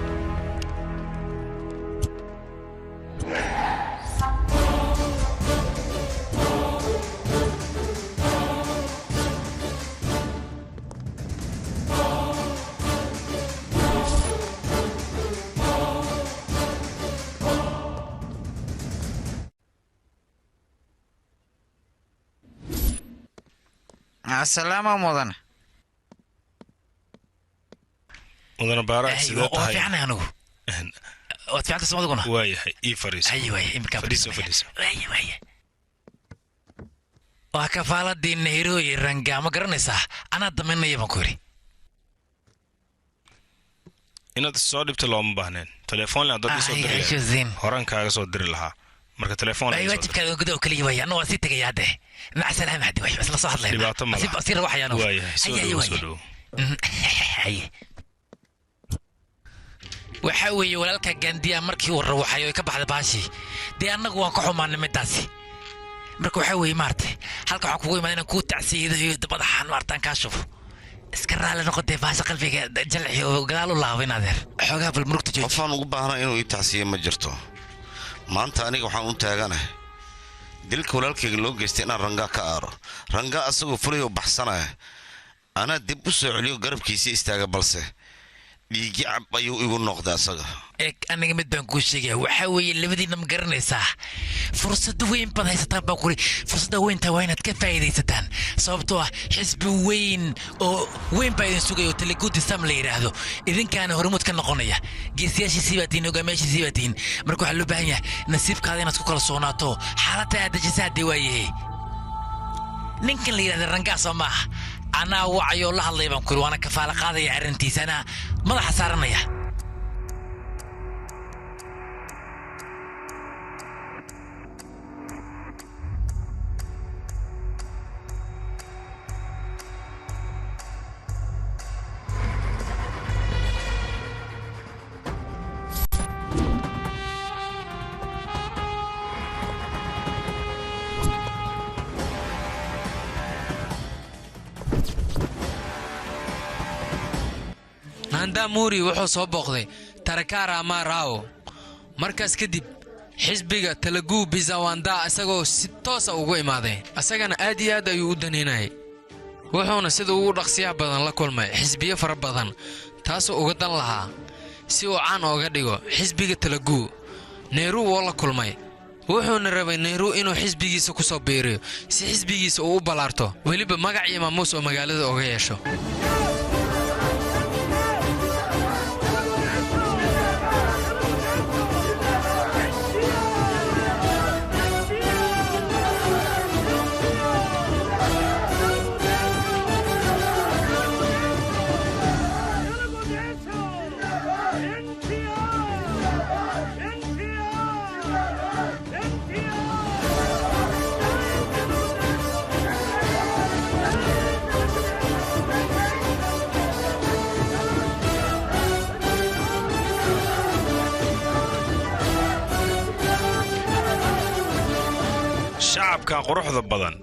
السلام مدن بارك سيدات هاي وفعنا أنا وفعنا سمعت قلنا واي إيه فريس أيوة فريس أيوة وكفالة دين نهيرو يرنجا ما قرنسا أنا ضمننا يبكوري إن الصاد بتلوم بهنن تلفون لا ضد صدر هران كاغ صدر لها marka telefoon ay wajibka gudo kaliya way anoo si tagayade ma salaam hadi way isla soo hadlayna asir wax yaano waxa weeye walaalka gandiya markii uu ruuxay oo ka baxday baashi de anagu waan ka xumaanay midaasi marka waxa weeye maartay halka waxa kugu imaadeen ku tacsiido iyo dabadahan maartan ka shufo iska raali noqotay baasha qalbiga jalci oo gadaal u laabay naadeer xogaa bal murugta jooji qofaan ugu baahnaa inuu i tacsiiyo ma jirto maanta aniga waxaan u taaganahay dilka walaalkayga loo geystay inaan rangaa ka aaro rangaa asagoo fulayo baxsanaya anaa dib u soo celiyo garabkiisii istaaga balse dhiigi cab ayuu igu noqday asaga eeg aniga mid baan kuu sheegaya waxaa weeye labadiinna ma garanaysaa fursado weyn baad haysataan baan kuri fursadda weyntaa waa inaad ka faa'iidaysataan sababtoo ah xisbi weyn oo weyn baa idin sugaya oo teleguudi sam la yidhaahdo idinkaana hormuud ka noqonaya geesiyaashiisii baa tihiin hogaamiyaashiisii baa tihiin marka waxaa loo baahan yahay nasiibkaada inaad ku kalsoonaato xaaladda aad dejisa haddee waayahe ninkan la yidhahda rangaasoo maaha anaa wacayoo la hadlaya baan kuri waana kafaala qaadaya arrintiisa anaa madaxa saaranaya handamuri wuxuu soo booqday tarakara ama rao markaas kadib xisbiga talaguu bizawanda isagoo si toosa ugu imaaday asagana aad iyo aad ayuu u daneynayay wuxuuna sida ugu dhaqsiyaha badan la kulmay xisbiyo fara badan taasoo uga dan lahaa si uu caan ooga dhigo xisbiga talaguu nehru woo la kulmay wuxuuna rabay nehru inuu xisbigiisa ku soo biiriyo si xisbigiisa uu u ballaarto weliba magac iyo maamuus oo magaalada oga yeesho shacabkan quruxda badan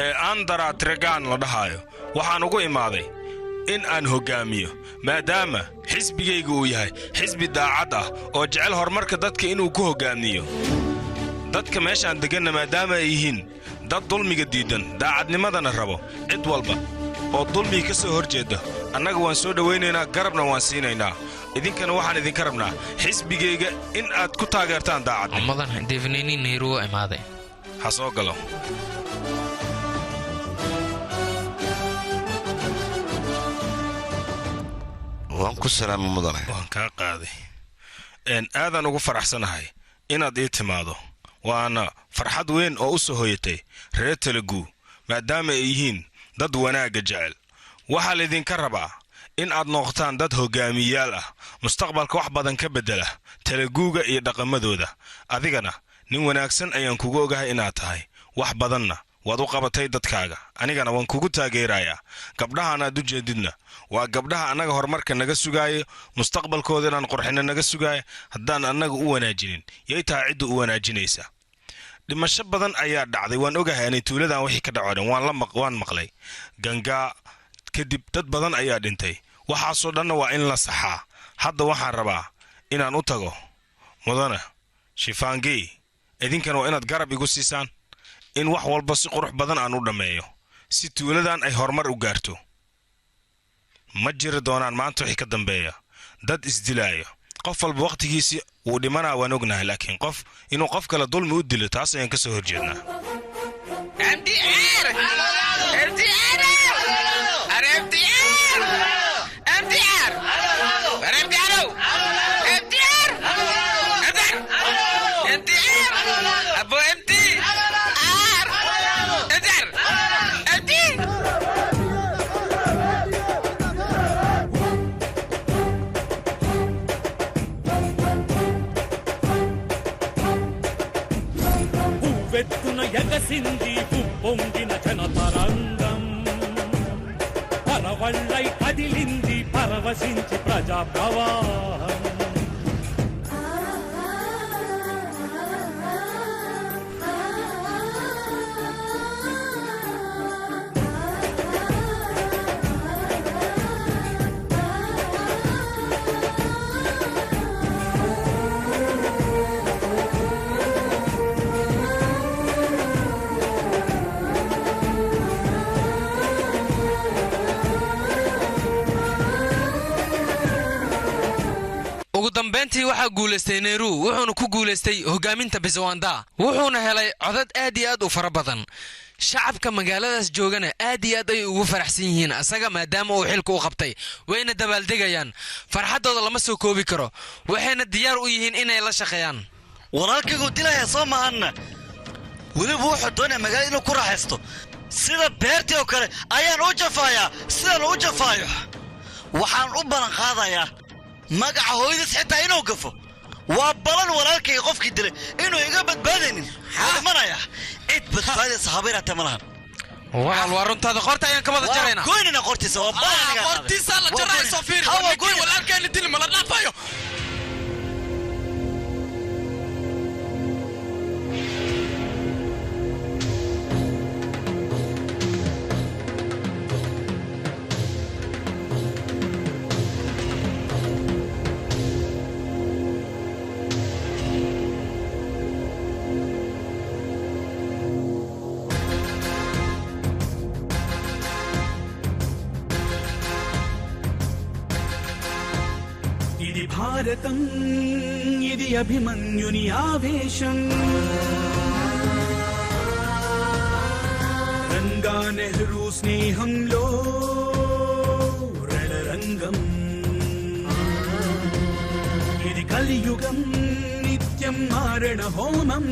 ee andara tregan la dhahayo waxaan ugu imaaday in aan hoggaamiyo maadaama xisbigayga uu yahay xisbi daacad ah oo jecel horumarka dadka inuu ku hoggaamiyo dadka meeshaan degganna maadaama ay yihiin dad dulmiga diidan daacadnimadana rabo cid walba oo dulmiga ka soo hor jeeda annaga waan soo dhowaynaynaa garabna waan siinaynaa idinkana waxaan idinka rabnaa xisbigayga in aad ku taageertaan daacadnimada devenini nehru imaaday ha soo galo waan ku salaama mudane waan kaa qaaday aadaan ugu faraxsanahay inaad ii timaado waana farxad weyn oo u soo hoyatay reer talaguu maadaama ay yihiin dad wanaagga jecel waxaa laydinka rabaa in aad noqotaan dad hoggaamiyayaal ah mustaqbalka wax badan ka beddela talaguuga iyo dhaqamadooda adigana nin wanaagsan ayaan kugu ogahay inaad tahay wax badanna waad u qabatay dadkaaga anigana waan kugu taageerayaa gabdhahan aad u jeedidna waa gabdhaha annaga horumarka naga sugaayo mustaqbalkooda inaan qorxinno naga sugaayo haddaan annaga u wanaajinin yay tahay cidda u wanaajinaysa dhimasho badan ayaa dhacday waan ogahay anay tuuladan wixii ka dhaco dhan waan maqlay gangaa kadib dad badan ayaa dhintay waxaasoo dhanna waa in la saxaa hadda waxaan rabaa inaan u tago mudane shifaangey idinkana waa inaad garab igu siisaan in wax walba si qurux badan aan u dhammeeyo si tuuladan ay horumar u gaarto ma jiri doonaan maanta wixii ka dambeeya dad isdilaayo qof walba wakhtigiisii wuu dhimanaa waan ognahay laakiin qof inuu qof kale dulmi u dilo taas ayaan ka soo horjeednaa వెత్తున ఎగసింది ఉప్పొంగిన జనతరంగం పరవళ్ళై కదిలింది పరవశించి ప్రజా ప్రవాహం ugu dambayntii waxaa guulaystay nehru wuxuuna ku guulaystay hogaaminta biswanda wuxuuna helay codad aad iyo aad u fara badan shacabka magaaladaas joogana aad iyo aad ay ugu faraxsan yihiin asaga maadaama uu xilka u qabtay wayna dabaaldegayaan farxaddooda lama soo koobi karo waxayna diyaar u yihiin inay la shaqeeyaan walaalkaygu dilaya soo mahanna weliba wuxuu doonaya magaala inuu ku raaxaysto sida beertii oo kale ayaan u jafaayaa sidaan u jafaayo waxaan u ballan qaadayaa magaca hooyadiis xitaa inuu gafo waa balan walaalkayga qofkii dilay inuu iga badbaadaynin dhimanaya cid badbaadaysa habeeraata ma lahan walaal waa runtaada qorta ayaan ka wada jaraynaa goynina qortiisa waa balan qortiisa la jaraya soo fiiri walaalkayna dil ma la dhaafayo భారతం ఇది అభిమన్యుని ఆవేశం రంగా నెహ్రూ స్నేహంలో రణరంగం ఇది కలియుగం నిత్యం మారణ హోమం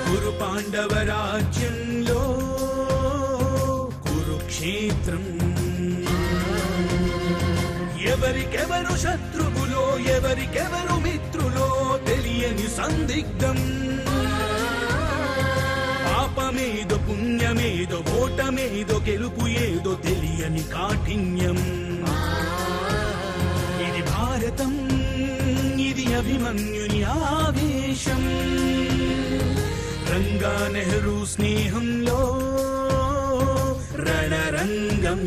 కురు పాండవ రాజ్యంలో కురుక్షేత్రం ఎవరికెవరు శత్రువులో ఎవరికెవరు మిత్రులో తెలియని సందిగ్ధం పాపమేదో పుణ్యమేదో ఓటమేదో గెలుపు ఏదో తెలియని కాఠిన్యం ఇది భారతం ఇది అభిమన్యుని ఆవేశం రంగా నెహ్రూ స్నేహంలో రణరంగం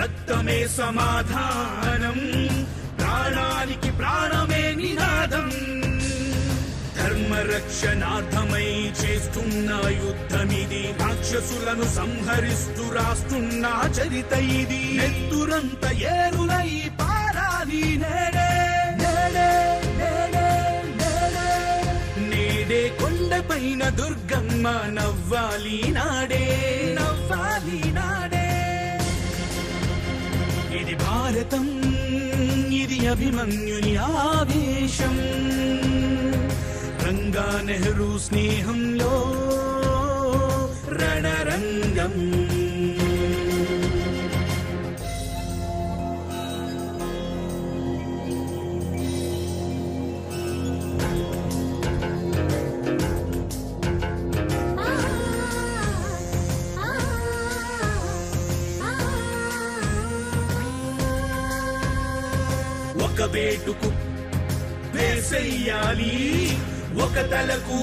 రక్తమే సమాధానం ప్రాణానికి ప్రాణమే నినాదం ధర్మరక్షణార్థమై చేస్తున్న యుద్ధమిది రాక్షసులను సంహరిస్తూ రాస్తున్న చరిత ఇది నెత్తురంత ఏరులై పారాలి నేడే నేడే నేడే నేడే నేడే కొండపైన దుర్గమ్మ నవ్వాలి నాడే నవ్వాలి నాడే ఇది భారతం ఇది అభిమన్యుని ఆవేశం రంగా నెహ్రూ స్నేహంలో రణరంగం ఒక వేటుకు వేసెయ్యాలి ఒక తలకు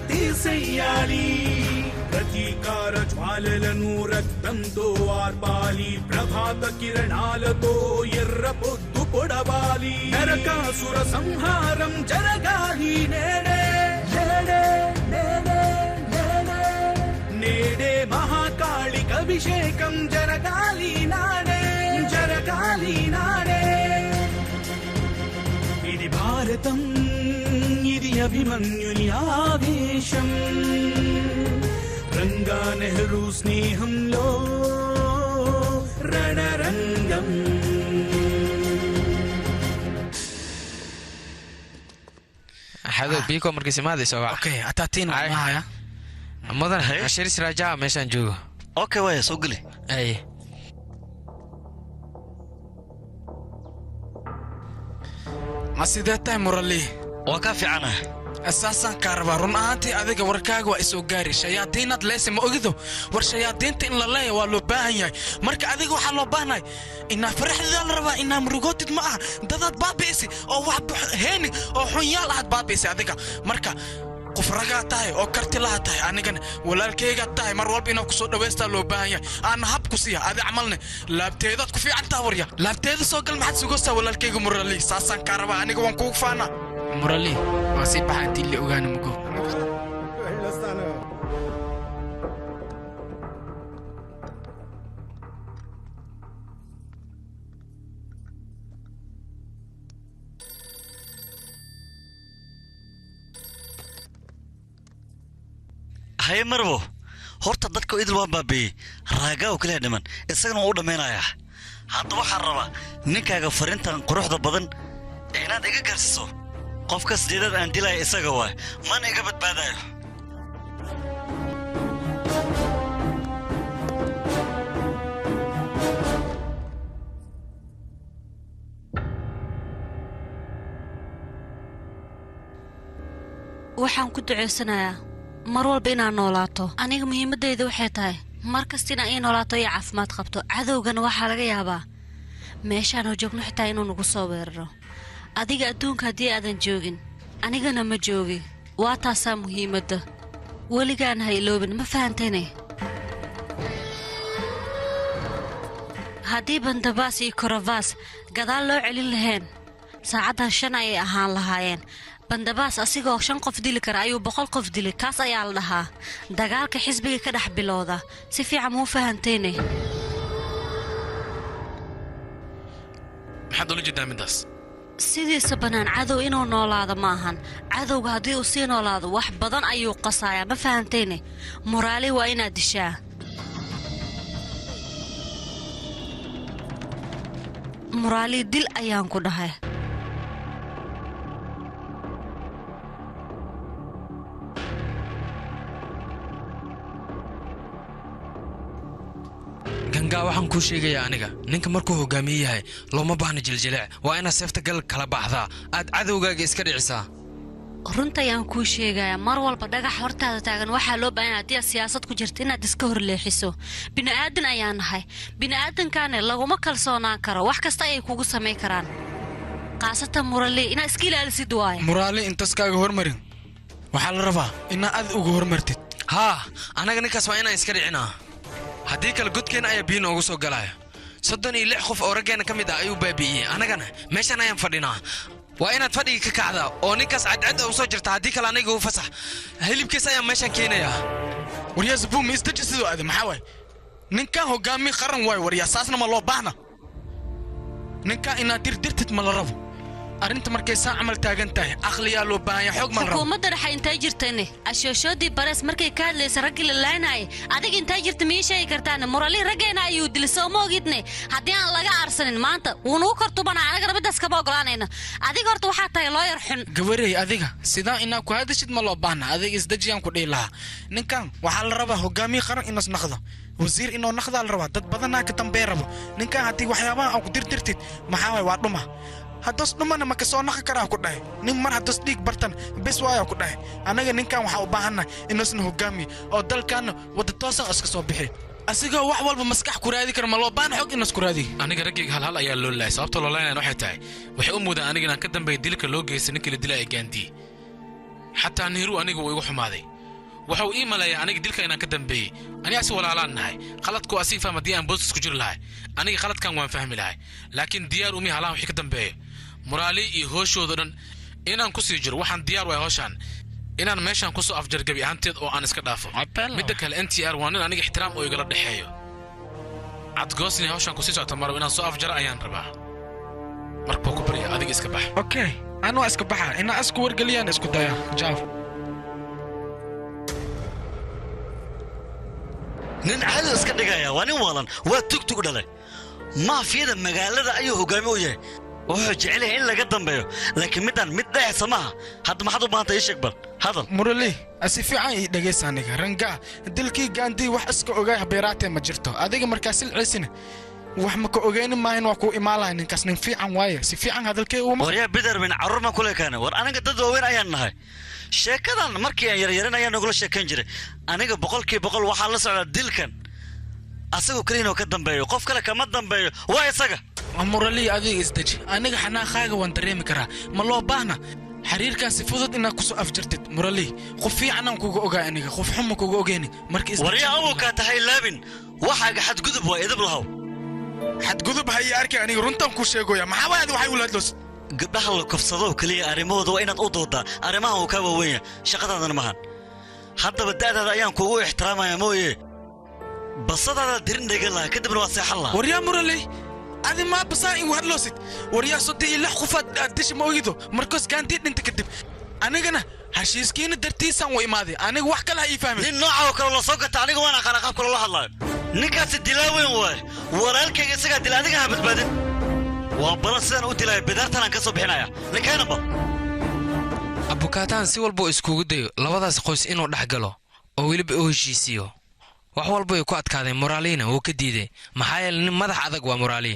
తీసెయ్యాలి ప్రతీకార జ్వాలలను రక్తంతో ఆర్పాలి ప్రభాత కిరణాలతో ఎర్ర పొద్దు పొడవాలి నరకాసుర సంహారం జరగాలి నేడే నేడే నేడే నేడే నేడే మహాకాళిక అభిషేకం జరగాలి నాడే జరగాలి నాడే ఇది భారతం ఇది అభిమన్యుని ఆవేశం రంగా నెహ్రూ స్నేహంలో రణరంగం xadow biiko markiis imaadayso waa okay ataatiin mahaya mudan shiris raajaa meeshaan joogo okay way soo gali ay ma sidee tahay murali waa ka fiicana asaasaan kaa rabaa run ahaantii adiga warkaaga waa isoo gaari shayaadiinaad leese ma ogido war shayaadiinta in la leeya waa loo baahan yahay marka adiga waxaa loo baahnay inaa faraxdidaa la rabaa inaa murugootid ma aha dadaad baabi'isi oo wax heeni oo xunyaal ahaad baabi'isi adiga marka qof ragaa tahay oo karti laha tahay anigana walaalkaygaad tahay mar walba inaa kusoo dhawaystaa loo baahan yahay aana hab ku siiya adi camalne laabteedaad ku fiican taha warya laabteeda soo gal maxaad sugostaa walaalkayga murali saasaan kaa rabaa aniga waan kugu faanaa murali waa sii baxa intii la ogaana mugo haye marwo horta dadka idil waan baabi'ey raagaa oo kaliya dhiman isagana waa u dhammaynayaa hadda waxaan rabaa ninkaaga fariintan quruxda badan ee inaad iga gaarsiiso qofka sideedaad aan dilaya isaga waay mana iga badbaadayo waxaan ku duceysanayaa mar walba inaad noolaato aniga muhiimaddayda waxay tahay mar kasta inaa ii noolaato iyo caafimaad qabto cadowgana waxaa laga yaabaa meeshaanoo joogno xitaa inuu nagu soo weeraro adiga adduunka haddii aadan joogin anigana ma joogi waa taasaa muhiimadda weligaana ha iloobin ma fahantayne haddii bandabaas iyo korovaas gadaal loo celin lahayn saacaddan 5 ayay ahaan lahaayeen bandabaas asigoo 5 qof dili kara ayuu 100 qof dili kaas ayaa la dhahaa dagaalka xisbiga ka dhex bilowda si fiican muu fahantayne maxaad ula jeedaa midaas sidiisa bannaan cadow inuu noolaado ma ahan cadowga haddii uu sii noolaado wax badan ayuu qasayaa ma fahantayne muraali waa inaad dishaa muraali dil ayaan ku dhahay gangaa waxaan kuu sheegayaa aniga ninka markuu hogaamiye yahay looma baahna jiljilic waa inaad seefta gal kala baxdaa aad cadowgaaga iska dhicisaa runta ayaan kuu sheegayaa mar walba dhagax hortaada taagan waxaa loo baahan haddii aad siyaasad ku jirta inaad iska horleexiso bini'aadan ayaan nahay bini'aadankaane laguma kalsoonaan karo wax kasta ayay kugu samayn karaan qaasatan muraali inaad iska ilaalisid waaye muraali intaskaaga hormarin waxaa la rabaa inaa aad uga hormartid haa anaga ninkaas waa inaan iska dhicinaa haddii kale godkeenna ayaa biyo noogu soo galaya 36 qof oo raggeenna ka mid ah ayuu baabi'iyey annagana meeshan ayaan fadhinaa waa inaad fadhiga ka kacdaa oo ninkaas cadcad u soo jirta haddii kale aniga u fasax hilibkiis ayaan meeshan keenayaa waryaas buumi isdaji sidoo aade maxaa waay ninkan hogaami qaran waay waryaa saasna ma loo baahna ninkan inaad dirdirtid ma la rabo arrinta markay saa camal taagan tahay aqliyaa loo baahan yahay xog ma rabo xukuumadda dhexe intay jirtayne ashooshoodii barees markay ka hadlaysa raggii la laaynaayay adiga intay jirta mii sheegi kartaane muraali raggeena ayuu dilay soo ma ogidne haddii aan laga aarsanin maanta wuu nugu kortubanaa anaga rabadaas kama ogolaanayna adiga horta waxaa tahay loo yar xun gabarey adiga sidaa inaa ku hadashid ma loo baahna adiga isdajiyaan ku dhihi lahaa ninkan waxaa la rabaa hogaamiye qaran inas naqdo wasiir inoo naqdaa la rabaa dad badanaa ka dambee rabo ninkan haddii waxyaabaha aan ku dirtirtid maxaa waay waa dhuma haddas dhumana ma ka soo naqi karaa ku dhahay nin mar haddas dhiig bartan bes waayaa ku dhahay annaga ninkan waxaa u baahannahay inasna hogaamiye oo dalkaanna wadda toosan iska soo bixi asigoo wax walba maskax ku raadi kara ma loo baahna xog inas ku raadi aniga raggayga halhal ayaa loo laayay sababta loo laynayana waxay tahay waxay u muudaan aniga inaan ka dambeeya dilka loo geystay ninkii la dilaya gaandii xataa nihiru aniga wuu igu xumaaday waxuu ii maleeyaa aniga dilka inaan ka dambeeyey aniga asi walaalaan nahay khaladku asii faham haddii aan boostis ku jiri lahay aniga khaladkan waan fahmi lahay laakiin diyaar umi halahan wixii ka dambeeyo muraali iyo hooshooda dhan inaan ku sii jiro waxaan diyaar waay hawshaan inaan meeshaan ku soo afjargabi ahaanteed oo aan iska dhaafo midda kale NTR waa nin aniga ixtiraam oo igala dhexeeyo cadgoosni hawshaan ku sii socota maro inaan soo afjara ayaan rabaa marka ku barya adiga iska bax okay aan waa iska baxa inaa isku wargeliyaan isku daya jaaf nin caadi iska dhigaya waa nin waalan waa tugtug dhalay maafiyada magaalada ayuu hogaami u yahay wuxuu jecel yahay in laga dambeeyo laakiin midaan mid dhexsa maaha hadda maxaad u baahantay ii sheeg bal hadal murali asi fiican ii dhegaysa aniga rangaa dilkii gaandii wax iska ogaay beeraatee ma jirto adiga markaa silciisina wax ma ka ogeyni maahin waa kuu imaalahay ninkaas nin fiican waaye si fiican hadalkee uuma waryaa bidar min carruur ma kule kaane war aniga dad waaweyn ayaan nahay sheekadan markii aan yaryarin ayaan nagula sheekayn jiray aniga 100% waxaa la socdaa dilkan asagoo kaliya oo ka dambeeyo qof kale kama dambeeyo waa isaga amurali adiga isdaji aniga xanaaqaaga waan dareemi karaa ma loo baahna xiriirkaasi fudud inaad kusoo afjartid murali qof fiican aan kuga ogaa aniga qof xuma kuga ogeeni markii waryaa awowkaa tahay laabin waxaaga xadgudub waa idib lahow xadgudub hay arkay aniga runtan ku sheegoya maxaa waad waxay u laadlos gabdhaha la kufsado kaliya arrimahooda waa inaad u doodaa arrimahan uu ka waaweyn shaqadaadana maahan haddaba da'daada ayaan kugu ixtiraamaya mooye basadaada dirin dhegan lahaa kadibna waa seexan lahaa waryaa murali adi ma basaa in waxaad loosid waryaa sodii iyo 6 qofaad dishi ma ogido markaas gaantii dhinta kadib anigana heshiiskiina dartiisaan u imaaday aniga wax kale ha ii fahmin nin nooca oo kale la soo gata aniga waan aqaan qaabka loola hadlaayo ninkaasi dilaa weyn waay walaalkayga isagaa dila adiga ha badbaadin waa balan sidaan u dilaya bidaartan aan ka soo bixinaya ninkaana bal abukaataan si walba iskugu dayo labadaas qoys inuu dhex galo oo weliba u heshiisiyo wax walba ay ku adkaadeen moraaliina wuu ka diiday maxaa yeelay nin madax adag waa moraali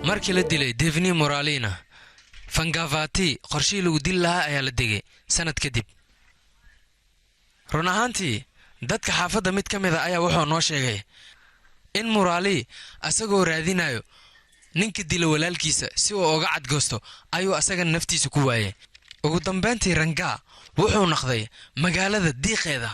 markii la dilay Devni Moralina Fangavati qorshii lagu dil lahaa ayaa la degay sanad kadib run ahaantii dadka xaafadda mid ka mid ah ayaa wuxuu noo sheegay in Morali asagoo raadinayo ninka dila walaalkiisa si uu uga cadgoosto ayuu asaga naftiisa ku waayay ugu dambeyntii Ranga wuxuu noqday magaalada diiqeeda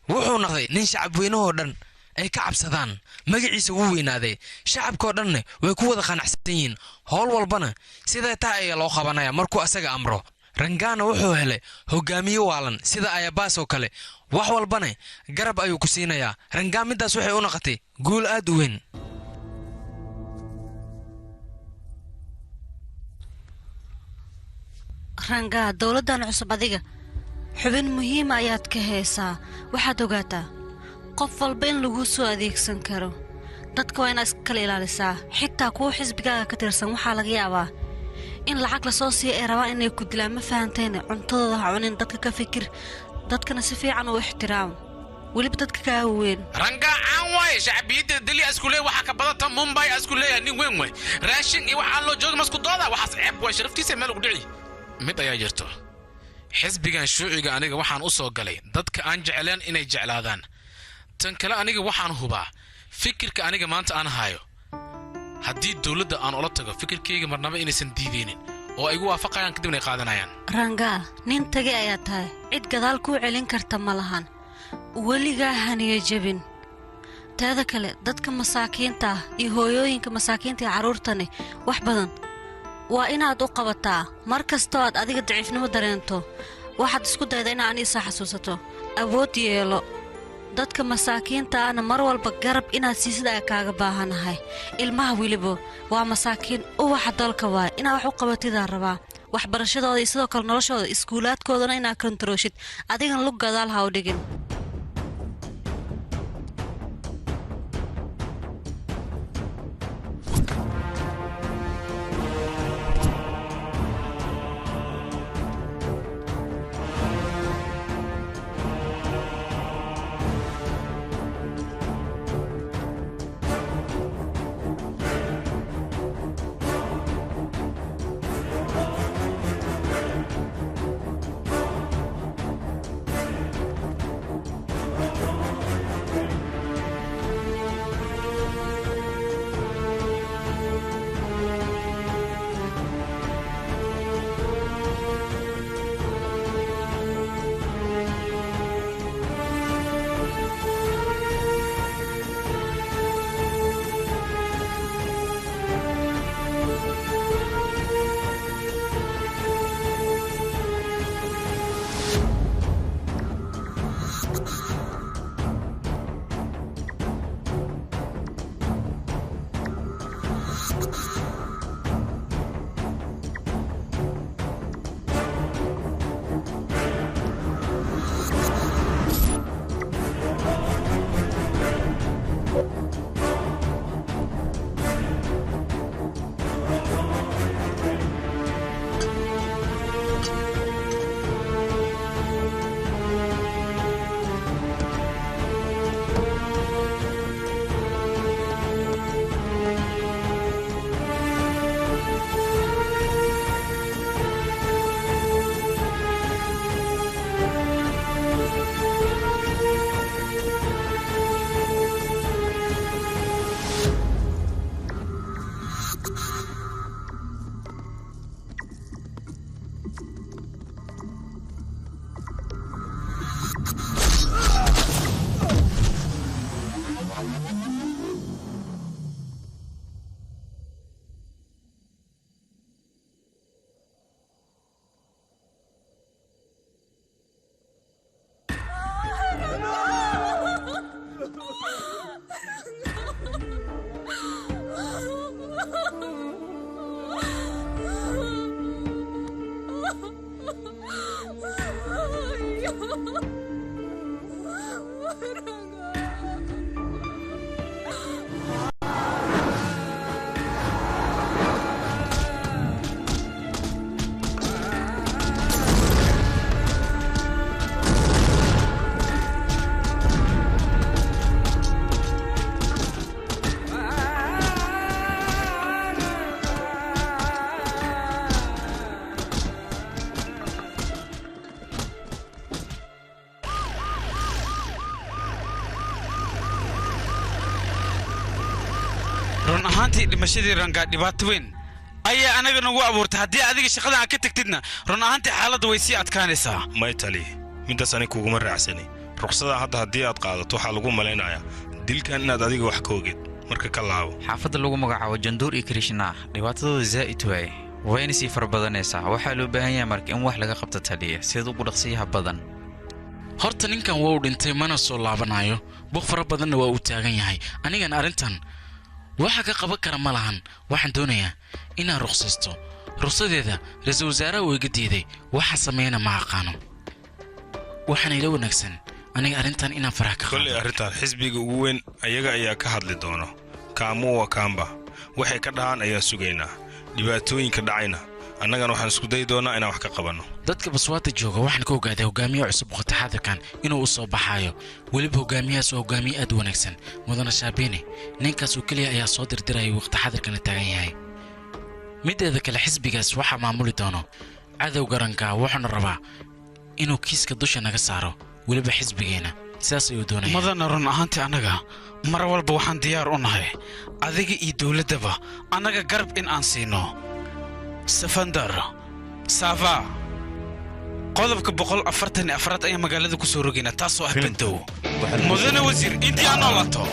wuxuu noqday nin shacab weynoo dhan ay ka cabsadaan magaciisa wuu weynaaday shacabkoo dhanna way ku wada qanacsan yihiin howl walbana siday tahay ayaa loo qabanaya markuu asaga amro rangaana wuxuu helay hogaamiye waalan sida ayabaas oo kale wax walbana garab ayuu ku siinayaa rangaa midaas waxay u noqotay guul aad u weyn rangaa dowladdan cusub adiga xubin muhiima ayaad ka haysaa waxaad ogaataa qof walba in lagu soo adeegsan karo dadka waa inaad iska kala ilaalisaa xitaa kuwa xisbigaaga ka tirsan waxaa laga yaabaa in lacag lasoo siiya ay rabaan inay ku dilaan ma fahantayna cuntadooda ha cunin dadka ka fikir dadkana si fiican u ixtiraam weliba dadka kaa weyn rangaa caan waaye shacbiyadda dali askulee waxaa ka badata mumbay askuleeya nin weyn way raashin iyo waxaan loo joogi masku dooda waxaas ceeb waay sharaftiisa meel ugu dhici mid ayaa jirto xisbigan shuuciga aniga waxaan u soo galay dadka aan jecleen inay jeclaadaan tan kale aniga waxaan hubaa fikirka aniga maanta aan hayo haddii dowladda aan ula tago fikirkayga marnaba inaysan diideynin oo ay igu waafaqayaan kadibna ay qaadanayaan rangaa nin tagay ayaa tahay cid gadaal kuu celin karta ma lahan weligaa haniyo jebin teeda kale dadka masaakiinta ah iyo hooyooyinka masaakiinta iyo carruurtani wax badan waa inaad u qabataa mar kastoo aad adiga daciifnimo dareento waxaad isku dayda inaa aniisa xasuusato awood yeelo dadka masaakiinta ahna mar walba garab inaad siisid ayaa kaaga baahanahay ilmaha weliba waa masaakiin uwaxa dalka waay inaad wax u qabatidaa rabaa waxbarashadooda iyo sidoo kale noloshooda iskuulaadkoodana inaad kontarooshid adigana lug gadaal ha u dhigin run ahaantii dhimashadii rangaa dhibaato weyn ayaa anaga nagu abuurtay haddii adiga shaqadan aad ka tagtidna run ahaantii xaaladda way sii adkaanaysaa may tali middaas ani kuguma raacsani ruqsadaa hadda haddii aad qaadato waxaa lagu malaynayaa dilkan inaad adiga wax ka ogeed marka ka laabo xaafadda lagu magacaabo janduur iyo krishna dhibaatadooda zaa'id waaye wayna sii fara badanaysaa waxaa loo baahan yahay marka in wax laga qabto taliya sida ugu dhaqsiyaha badan horta ninkan waa u dhintay mana soo laabanayo buuq fara badanna waa uu taagan yahay anigan arrintan waxa ka qaban kara ma lahan waxaan doonayaa inaan ruqsaysto ruqsadeeda ra-iisul wasaaraha uu iga diiday waxa sameeyana ma aqaano waxaana ila wanaagsan aniga arrintan inaan faraha ka kolley arrintan xisbiga ugu weyn ayaga ayaa ka hadli doono kaamuwa kaamba waxay ka dhahaan ayaan sugaynaa dhibaatooyinka dhacayna annagana waxaan isku dayi doonaa inaan wax ka qabanno dadka baswaata jooga waxaan ka ogaaday hogaamiye cusub waqti xaadirkan inuu u soo baxaayo weliba hogaamiyahaas waa hogaamiye aad u wanaagsan mudana shaabine ninkaas oo keliya ayaa soo dirdiraya waqti xaadirkana taagan yahay mideeda kale xisbigaas waxaa maamuli doono cadow garanka wuxuuna rabaa inuu kiiska dusha naga saaro weliba xisbigeena sidaas ayuu doonaya mudana run ahaantii annaga mar walba waxaan diyaar u nahay adiga iyo dowladdaba annaga garab in aan siino safandar saava qodobka 144 ayaa magaalada ku soo rogaynaa taasoo ah bandow mudane wasiir intii aan noolato